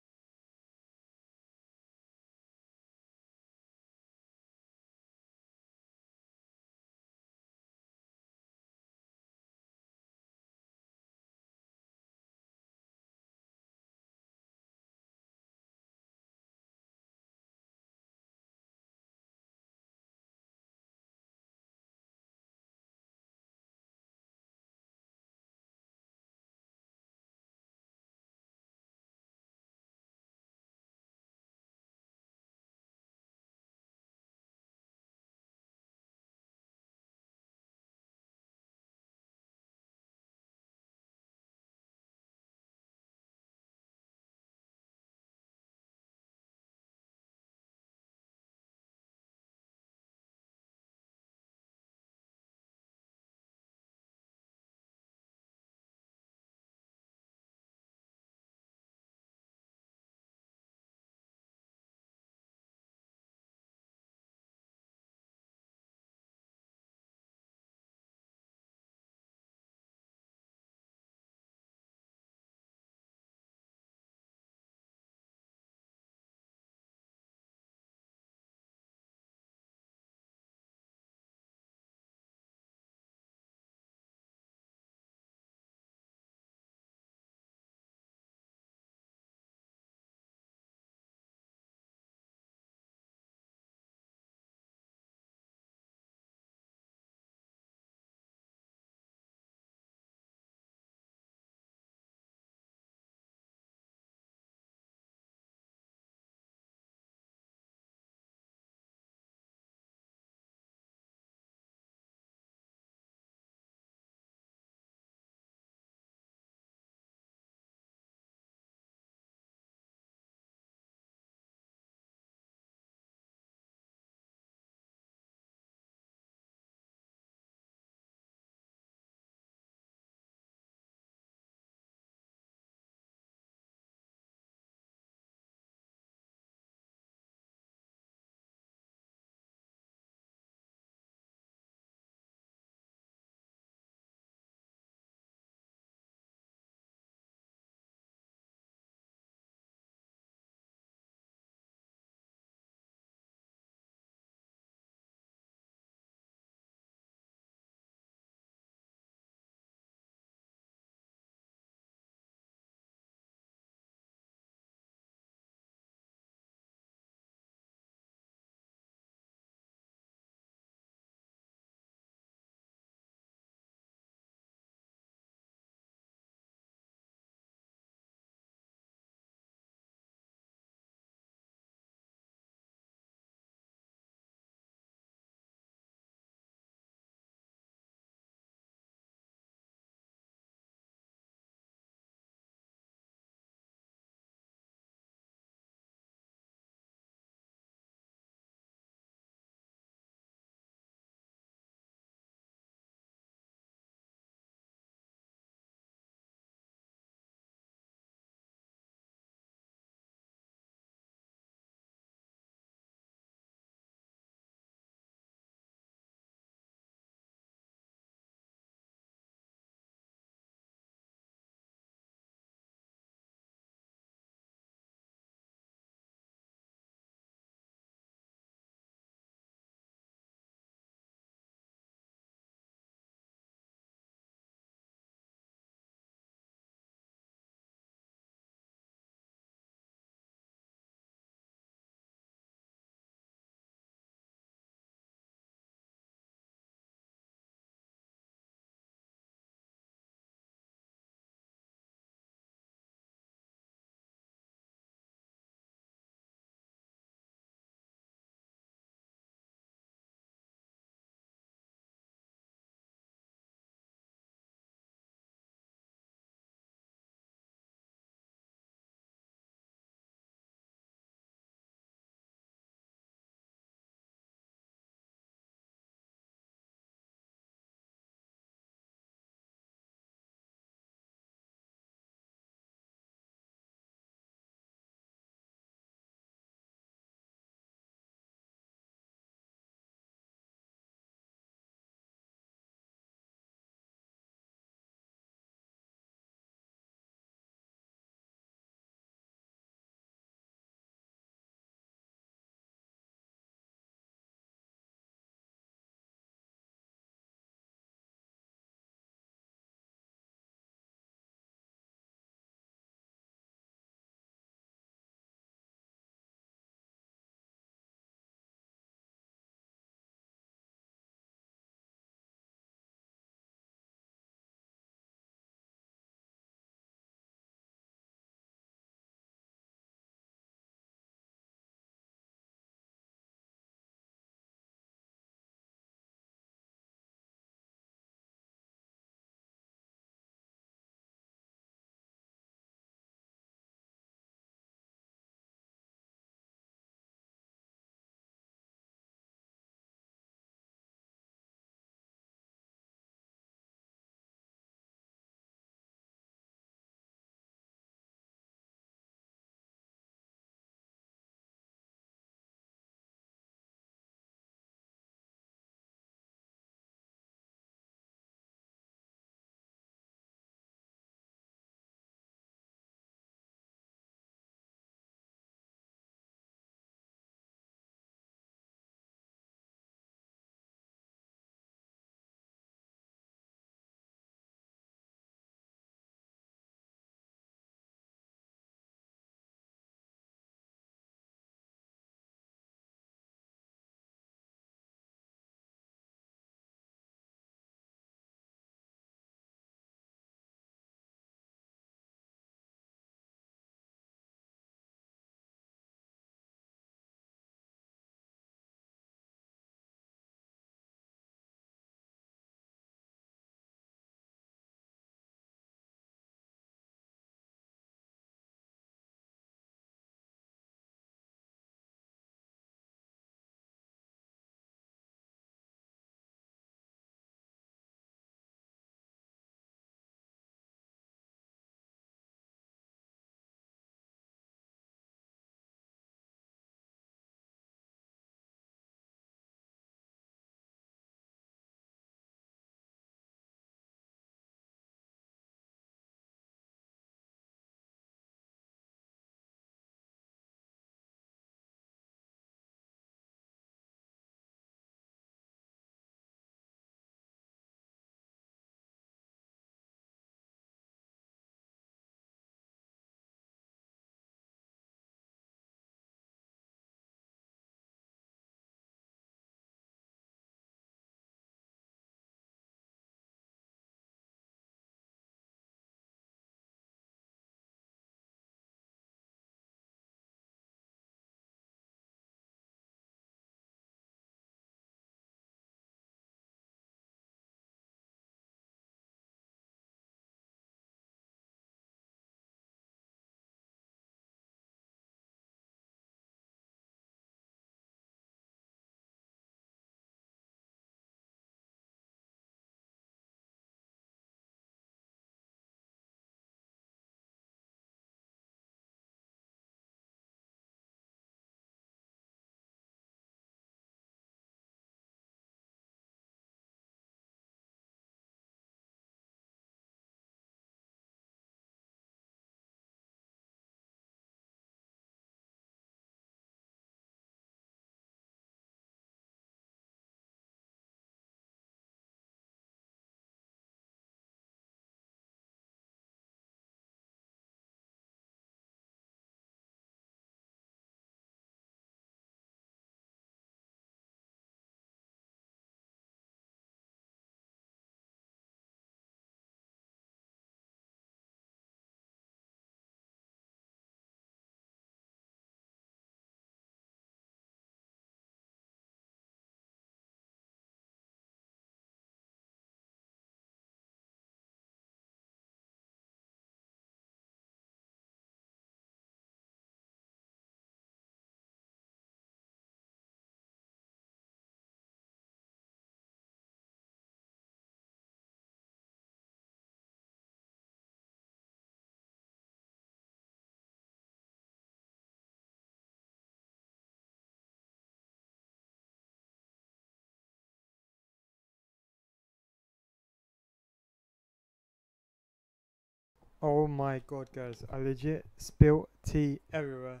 Oh my god, guys. I legit spilt tea everywhere.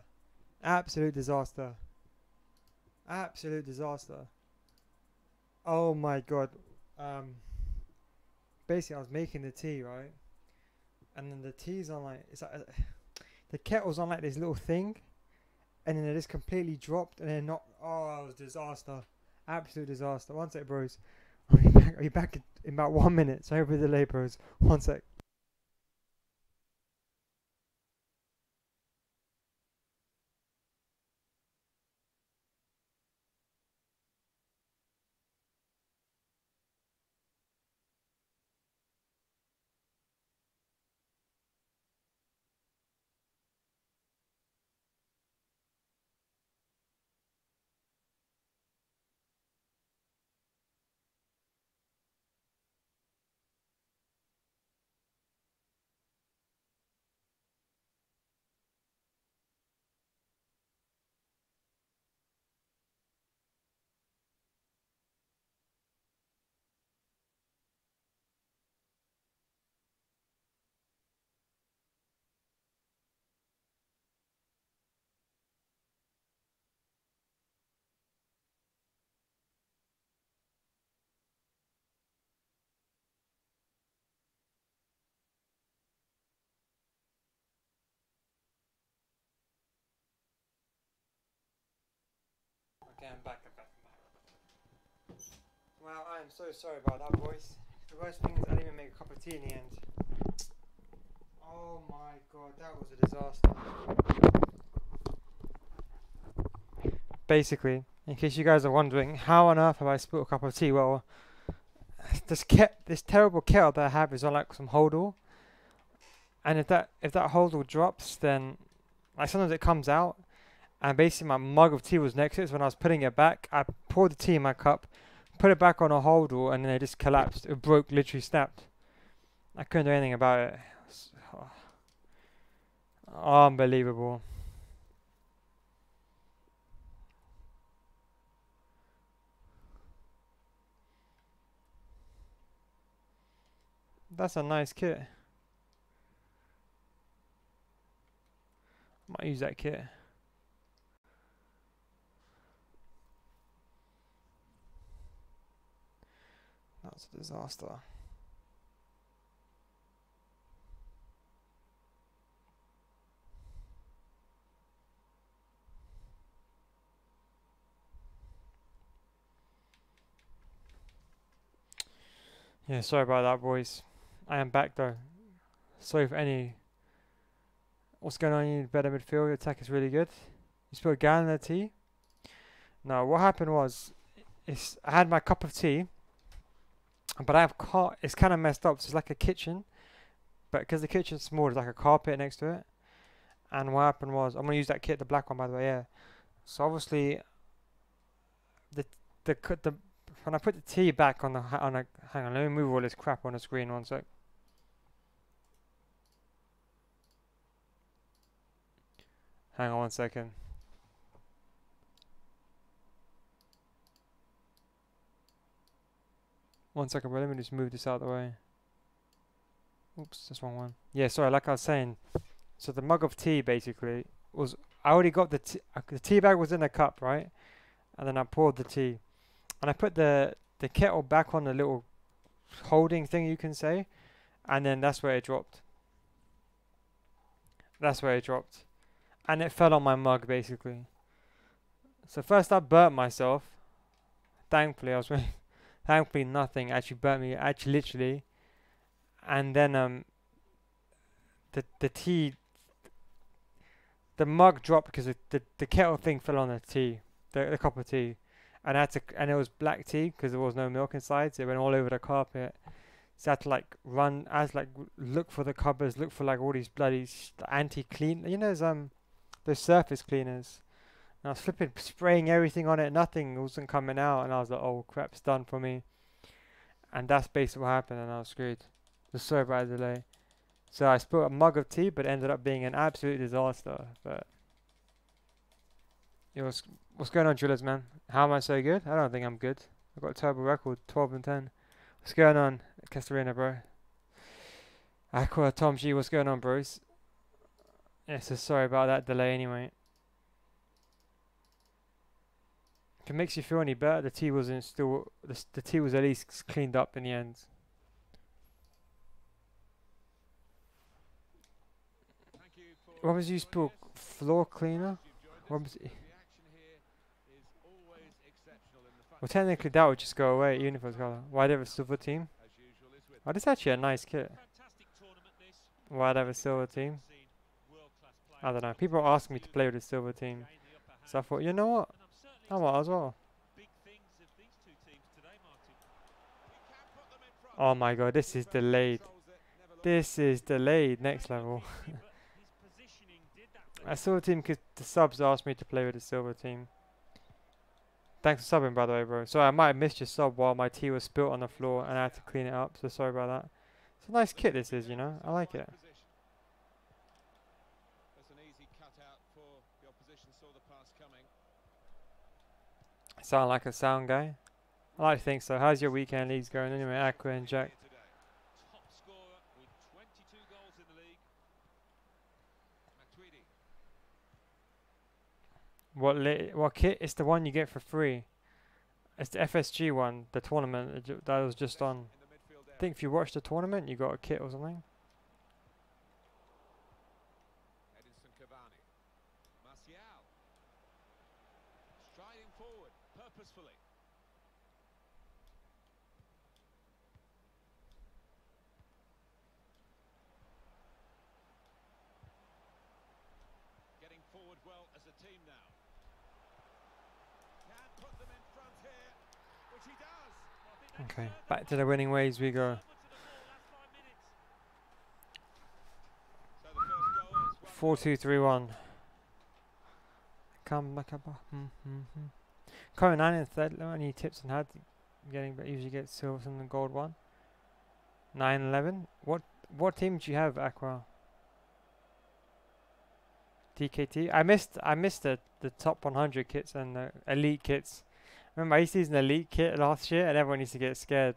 Absolute disaster. Absolute disaster. Oh my god. Um, basically, I was making the tea, right? And then the tea's on like, it's like, the kettle's on like this little thing. And then it just completely dropped and then not. Oh, it was disaster. Absolute disaster. One sec, bros. I'll be back in about 1 minute. Sorry for the delay, bros. One sec. Okay, I'm back. Well, I am so sorry about that, boys. The worst thing is I didn't even make a cup of tea in the end. Oh my god, that was a disaster. Basically, in case you guys are wondering, how on earth have I spilled a cup of tea? Well, this terrible kettle that I have is on like some holdall, and if that holdall drops, then like sometimes it comes out, and basically my mug of tea was next to it. So when I was putting it back, I poured the tea in my cup, put it back on a holdall, and then it just collapsed. It broke, literally snapped. I couldn't do anything about it. Unbelievable. That's a nice kit. Might use that kit. That's a disaster. Yeah, sorry about that, boys. I am back though. Sorry for any. What's going on in better midfield? Your attack is really good. You spilled a gallon of tea. No, what happened was, I had my cup of tea, but it's kind of messed up. So it's like a kitchen, but because the kitchen's small, there's like a carpet next to it. And what happened was, I'm gonna use that kit, the black one, by the way. Yeah. So obviously, the the when I put the tea back on hang on, let me move all this crap on the screen 1 sec. Hang on 1 second. One second, bro. Let me just move this out of the way. Oops, that's wrong one. Yeah, sorry. Like I was saying, so the mug of tea basically was. I already got the tea bag was in a cup, right? And then I poured the tea, and I put the kettle back on the little holding thing, you can say, and then that's where it dropped. That's where it dropped, and it fell on my mug basically. So first I burnt myself. Thankfully, thankfully nothing actually burnt me. Actually, literally. And then the tea, the mug dropped because the kettle thing fell on the tea, the cup of tea, and and it was black tea because there was no milk inside, so it went all over the carpet. So I had to like run, I had to like look for the cupboards, look for like all these bloody anti-clean, you know, those surface cleaners. And I was flipping, spraying everything on it, nothing wasn't coming out, and I was like, oh crap, it's done for me. And that's basically what happened, and I was screwed. Just sorry about the delay. So I spilled a mug of tea, but it ended up being an absolute disaster. But it was, what's going on, drillers, man? How am I so good? I don't think I'm good. I've got a terrible record, 12 and 10. What's going on, Castorina, bro? Aqua, Tom G, what's going on, bros? Yeah, so sorry about that delay anyway. If it makes you feel any better, the tea wasn't still the tea was at least cleaned up in the end. Thank you for What was you joining spoke? us. Floor cleaner? If you've joined What us, was it? the action here is always exceptional in the Well, fact technically that would just go away, even if it was colour. Why'd have a silver team? as usual is with Oh, this is actually a nice kit. Fantastic tournament this. Why'd have a silver team? Seen world-class I don't know. players People ask me to play with a silver team. gain the upper hand. So I thought, you know what? And I'm certainly I might as well. big things of these two teams today, Martin. he can put them in front. Oh my god, this is delayed. Controls it, never looks This is delayed. Next Very level. lucky, but his positioning did that for A him. silver team because the subs asked me to play with a silver team. Thanks for subbing, by the way, bro. Sorry, I might have missed your sub while my tea was spilt on the floor and I had to clean it up. So sorry about that. It's a nice kit, this is, you know. I like it. That's an easy cutout for the opposition. Saw the pass coming. Sound like a sound guy? I like to think so. How's your weekend leagues going anyway, Aqua and Jack? Here today. Top scorer with 22 goals in the league. Matuidi. What kit? It's the one you get for free. It's the FSG one, the tournament that was just on. In the midfield I area. think if you watch the tournament, you got a kit or something. Edinson Cavani. Martial. Striding forward purposefully. Getting forward well as a team now. Can put them in front here, which he does. Well, I think they've Okay, turned the back to the winning ways we go. over to the ball last 5 minutes. So the first goal is 4 2 3 1. Come back up. Current 9 and third. Any tips on how to getting? But usually get silver and the gold one. 9-11. What team do you have, Aqua? DKT. I missed the top 100 kits and the elite kits. Remember, I used to use an elite kit last year, and everyone used to get scared.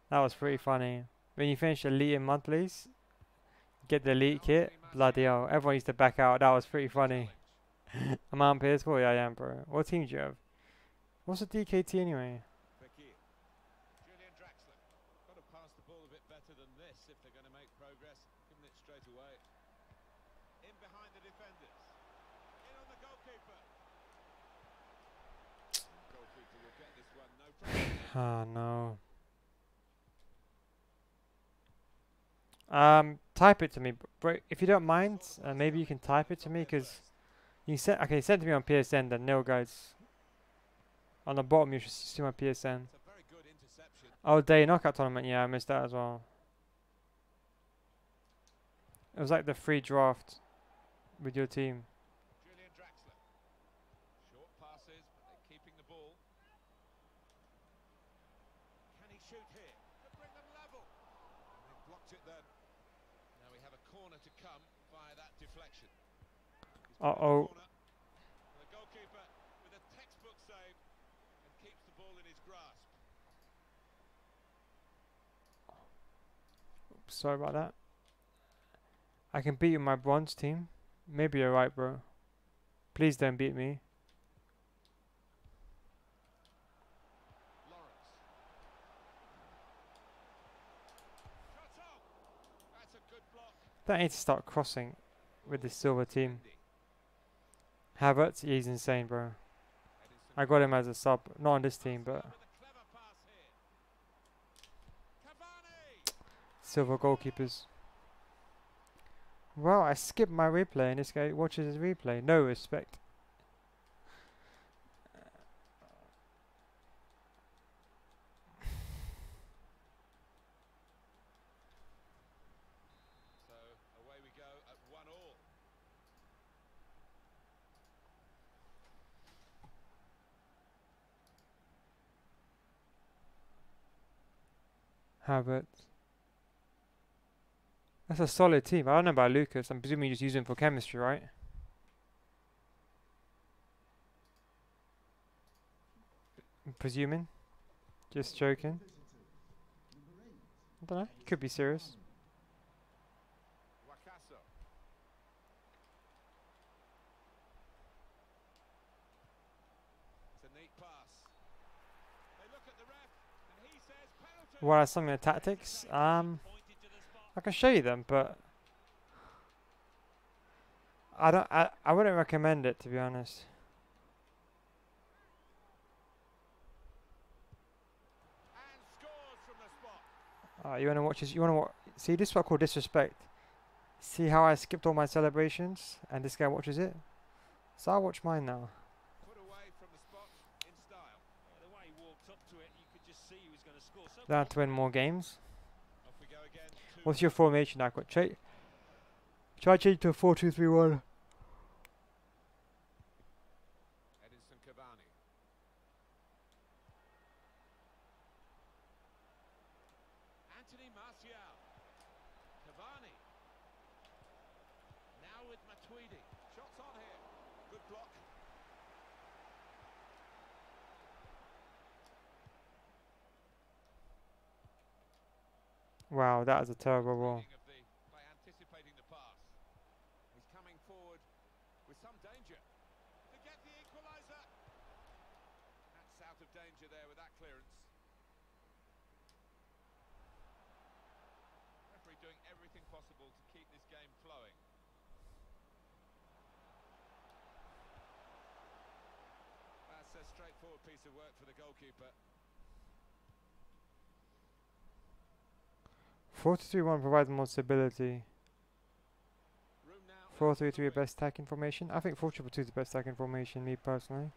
That was pretty funny. When you finish elite in monthlies, get the elite kit. Bloody hell, everyone used to back out. That was pretty funny. I'm on PS4. Yeah, I am, bro. What team do you have? What's a DKT anyway? Fekir. Julian Draxler. Got to pass the ball a bit better than this if they're going to make progress. Giving it straight away. In behind the defenders. In on the goalkeeper. Goalkeeper will get this one, no problem. Oh no. Type it to me, bro. If you don't mind, maybe you can type it to me because you sent. Okay, send it to me on PSN. Then no, guys. On the bottom, you should see my PSN. It's a very good interception. Oh, day knockout tournament. Yeah, I missed that as well. It was like the free draft with your team. Julian Draxler. Short passes, but they're keeping the ball. Can he shoot here to bring them level? And they blocked it then. Now we have a corner to come via that deflection. He's put it in the Uh-oh. corner. The goalkeeper with a textbook save and keeps the ball in his grasp. Sorry about that. I can beat you in my bronze team. Maybe you're right, bro. Please don't beat me. Lawrence. Shot off. That's a good block. Don't need to start crossing with the silver team. Mendy. Havertz, he's insane, bro. Edinson I got him as a sub, not on this team, but with a clever pass here. Cavani. silver goalkeepers. Well, I skipped my replay and this guy watches his replay. No respect. So away we go at 1-1. Havertz. That's a solid team. I don't know about Lucas. I'm presuming you just use him for chemistry, right? I'm presuming. Just joking. Number 8. I don't know. He could be serious. What are some of the tactics? I can show you them, but I wouldn't recommend it, to be honest. And scores from the spot. You wanna watch this? You wanna see this? Is what I call disrespect. See how I skipped all my celebrations, and this guy watches it. So I'll watch mine now. Put away from the spot in style. The way he walked up to it, you could just see he was going to score. So Don't have to win more games. Off we go again. What's your formation, Aqua? Try change to a 4-2-3-1. Edinson Cavani. Anthony Martial. Cavani. Now with Matuidi. Shots on here. Good block. Wow, that was a terrible ball. Of the, by anticipating the pass. He's coming forward with some danger to get the equaliser. That's out of danger there with that clearance. Referee doing everything possible to keep this game flowing. That's a straightforward piece of work for the goalkeeper. 4-2-3-1 provides more stability. Room now. 4-3-3 best attacking formation. I think 4-2-2 is the best attacking formation, me personally.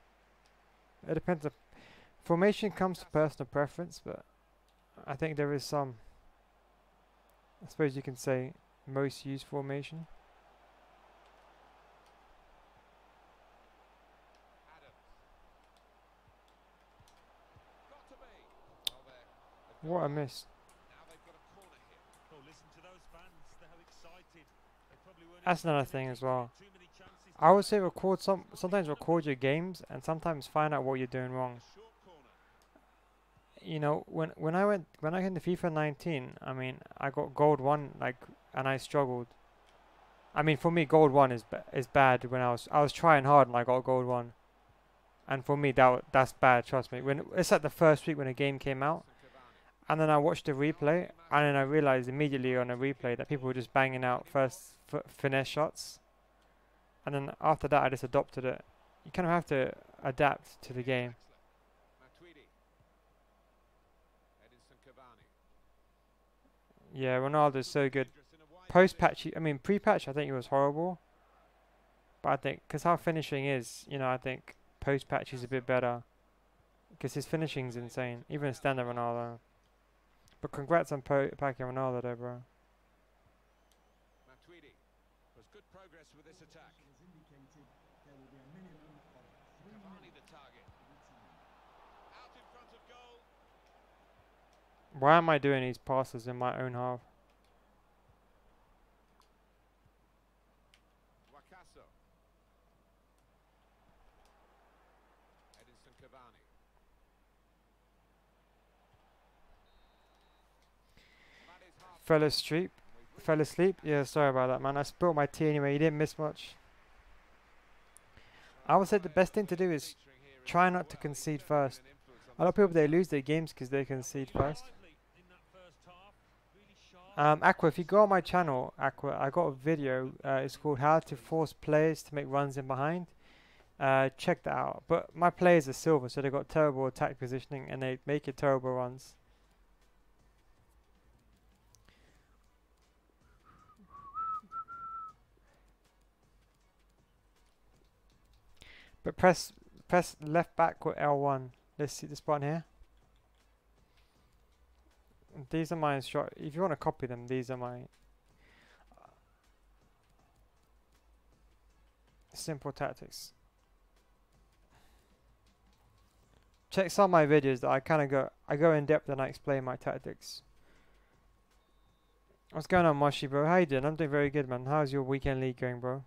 It depends. Formation comes to personal preference, but I think there is some. I suppose you can say most used formation. Adams. Got to be. Well, there. What a miss. Now they've got a corner here. oh, listen to those fans. They're how excited. They probably weren't That's another expecting thing it. as well. Too many chances I to would say make. sometimes record your games and sometimes find out what you're doing wrong. Short corner. You know, when I came to FIFA 19, I mean, I got gold 1 and I struggled. I mean, for me gold 1 is bad when I was trying hard and I got gold 1. And for me that's bad, trust me. When it's like the first week when a game came out, and then I watched the replay and then I realized immediately on a replay that people were just banging out first finesse shots. And then after that I just adopted it. You kind of have to adapt to the game. Matuidi. Edinson Cavani. Yeah, Ronaldo's so good. Dangerous in a wide Post-patch, I mean pre-patch I think he was horrible. But I think, because how finishing is, you know, I think post-patch is a bit better. Because his finishing's insane. Even standard Ronaldo. But congrats on packing Ronaldo though, bro. Matuidi. Was good progress with this attack. Has indicated there will be a minimum of 3 Cavani minutes the target. for the team. Out in front of goal. Why am I doing these passes in my own half? Wakaso. Edinson Cavani. That is half. Fell asleep? Yeah, sorry about that, man. I spilled my tea anyway. You didn't miss much. I would say the best thing to do is try not to concede first. A lot of people, they lose their games because they concede first. Lively in that first half. Really sharp. Aqua, if you go on my channel, Aqua, I got a video. It's called How to Force Players to Make Runs in Behind. Check that out. But my players are silver, so they got terrible attack positioning and they make it terrible runs. But press left back with L1. Let's see this button here. These are my instructions. If you want to copy them, these are my simple tactics. Check some of my videos that I go in depth and I explain my tactics. What's going on, Moshi, bro? How you doing? I'm doing very good, man. How's your weekend league going, bro?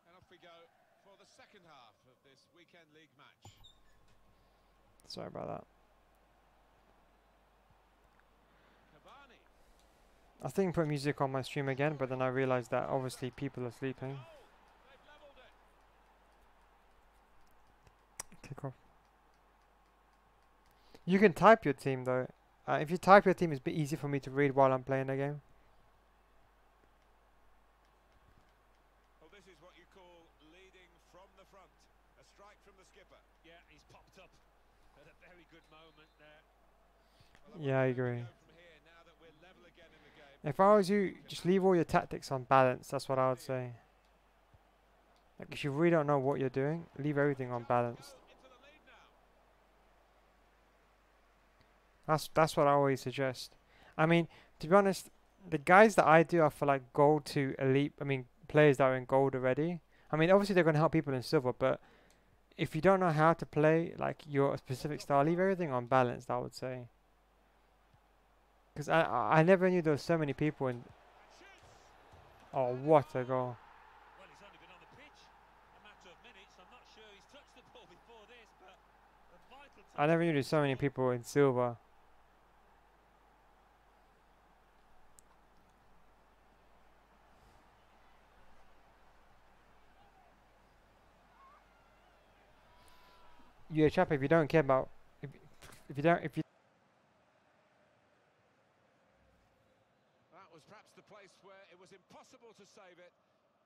And off we go for the second half of this weekend league match. Sorry about that. Cavani. I was thinking put music on my stream again, but then I realized that obviously people are sleeping. Kickoff. You can type your team though. If you type your team, it's a bit easy for me to read while I'm playing the game. Well, this is what you call leading from the front. A strike from the skipper. Yeah, he's popped up at a very good moment there. Well, Yeah, I wonder where we agree. go from here now that we're level again in the game. If I was you, just leave all your tactics on balance. That's what I would say. Like, if you really don't know what you're doing, leave everything on balance. Into the lead now. That's what I always suggest. I mean, to be honest, the guys that I do are for like gold to elite. I mean, players that are in gold already. I mean, obviously they're going to help people in silver, but if you don't know how to play like your specific style, leave everything on balanced, I would say. Because I never knew there were so many people in. Oh, what a goal! Well, he's only been on the pitch a matter of minutes. I'm not sure he's touched the ball before this, but a vital I never knew there were so many people in silver. Yeah, chap. If you don't care about, if you don't, if you That was perhaps the place where it was impossible to save it.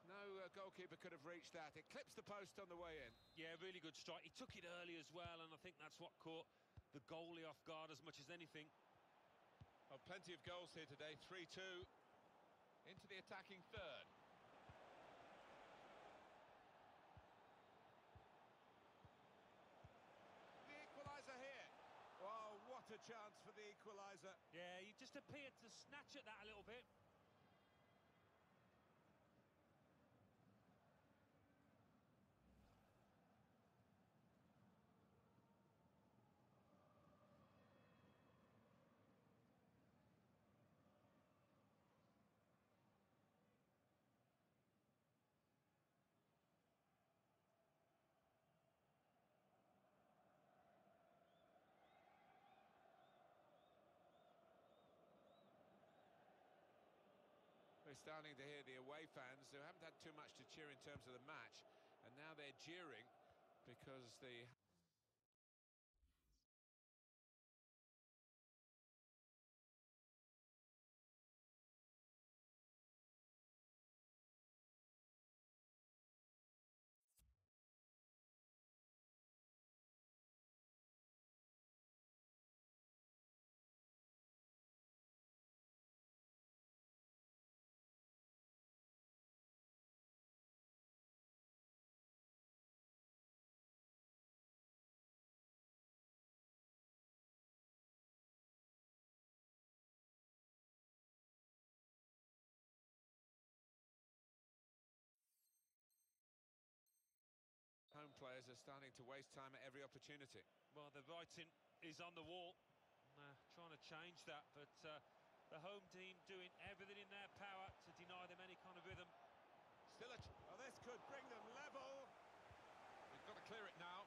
No goalkeeper could have reached that. It clips the post on the way in. Yeah, really good strike. He took it early as well, and I think that's what caught the goalie off guard as much as anything. Oh, plenty of goals here today. 3-2 into the attacking third. The equaliser here. Oh, what a chance for the equaliser. Yeah, he just appeared to snatch at that a little bit. We're starting to hear the away fans who haven't had too much to cheer in terms of the match, and now they're jeering because the home players are starting to waste time at every opportunity. Well, the writing is on the wall. Trying to change that, but the home team doing everything in their power to deny them any kind of rhythm. Still oh, this could bring them level. We've got to clear it now.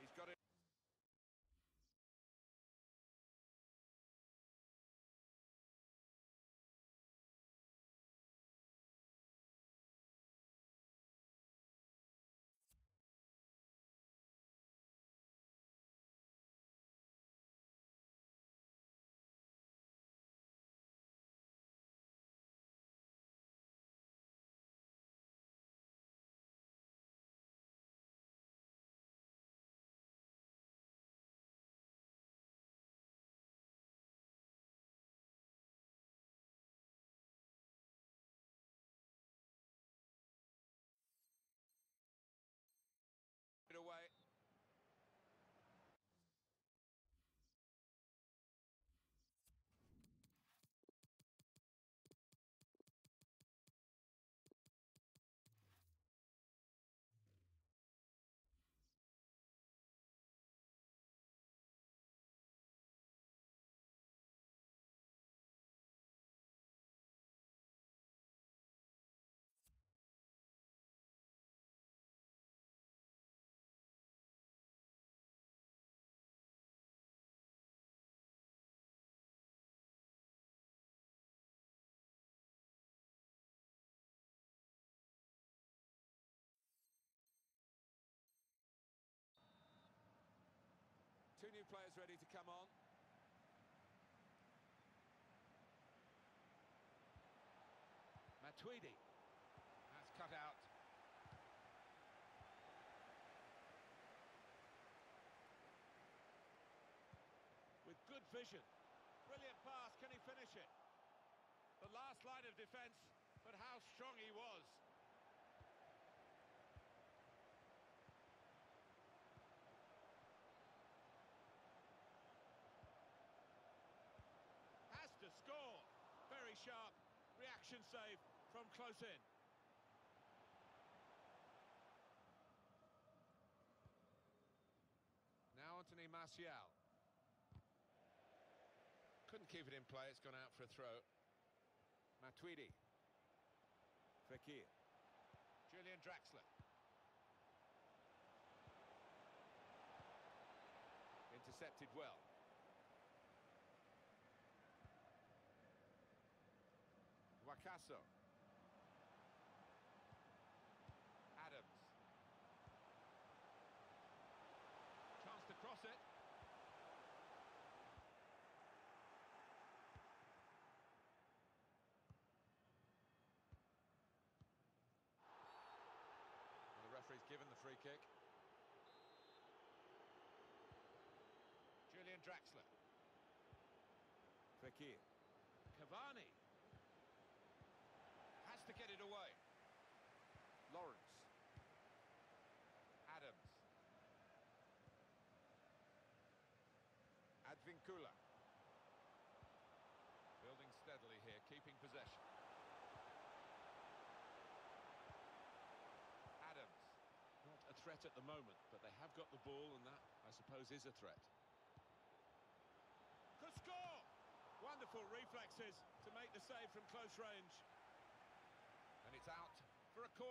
He's got it. new players ready to come on. Matuidi. That's cut out. With good vision. Brilliant pass, can he finish it? The last line of defence, but how strong he was. Has to score. Very sharp. Reaction save from close in. Now Anthony Martial. Couldn't keep it in play, it's gone out for a throw. Matuidi. Fekir. Julian Draxler. Intercepted well. Wakaso. Adams. Chance to cross it. And the referee's given the free kick. Julian Draxler. Fekir. Cavani. Has to get it away. Lawrence. Adams. Advincula. Building steadily here, keeping possession. Adams. Not a threat at the moment, but they have got the ball, and that, I suppose, is a threat. Could score! Wonderful reflexes to make the save from close range. And it's out for a corner.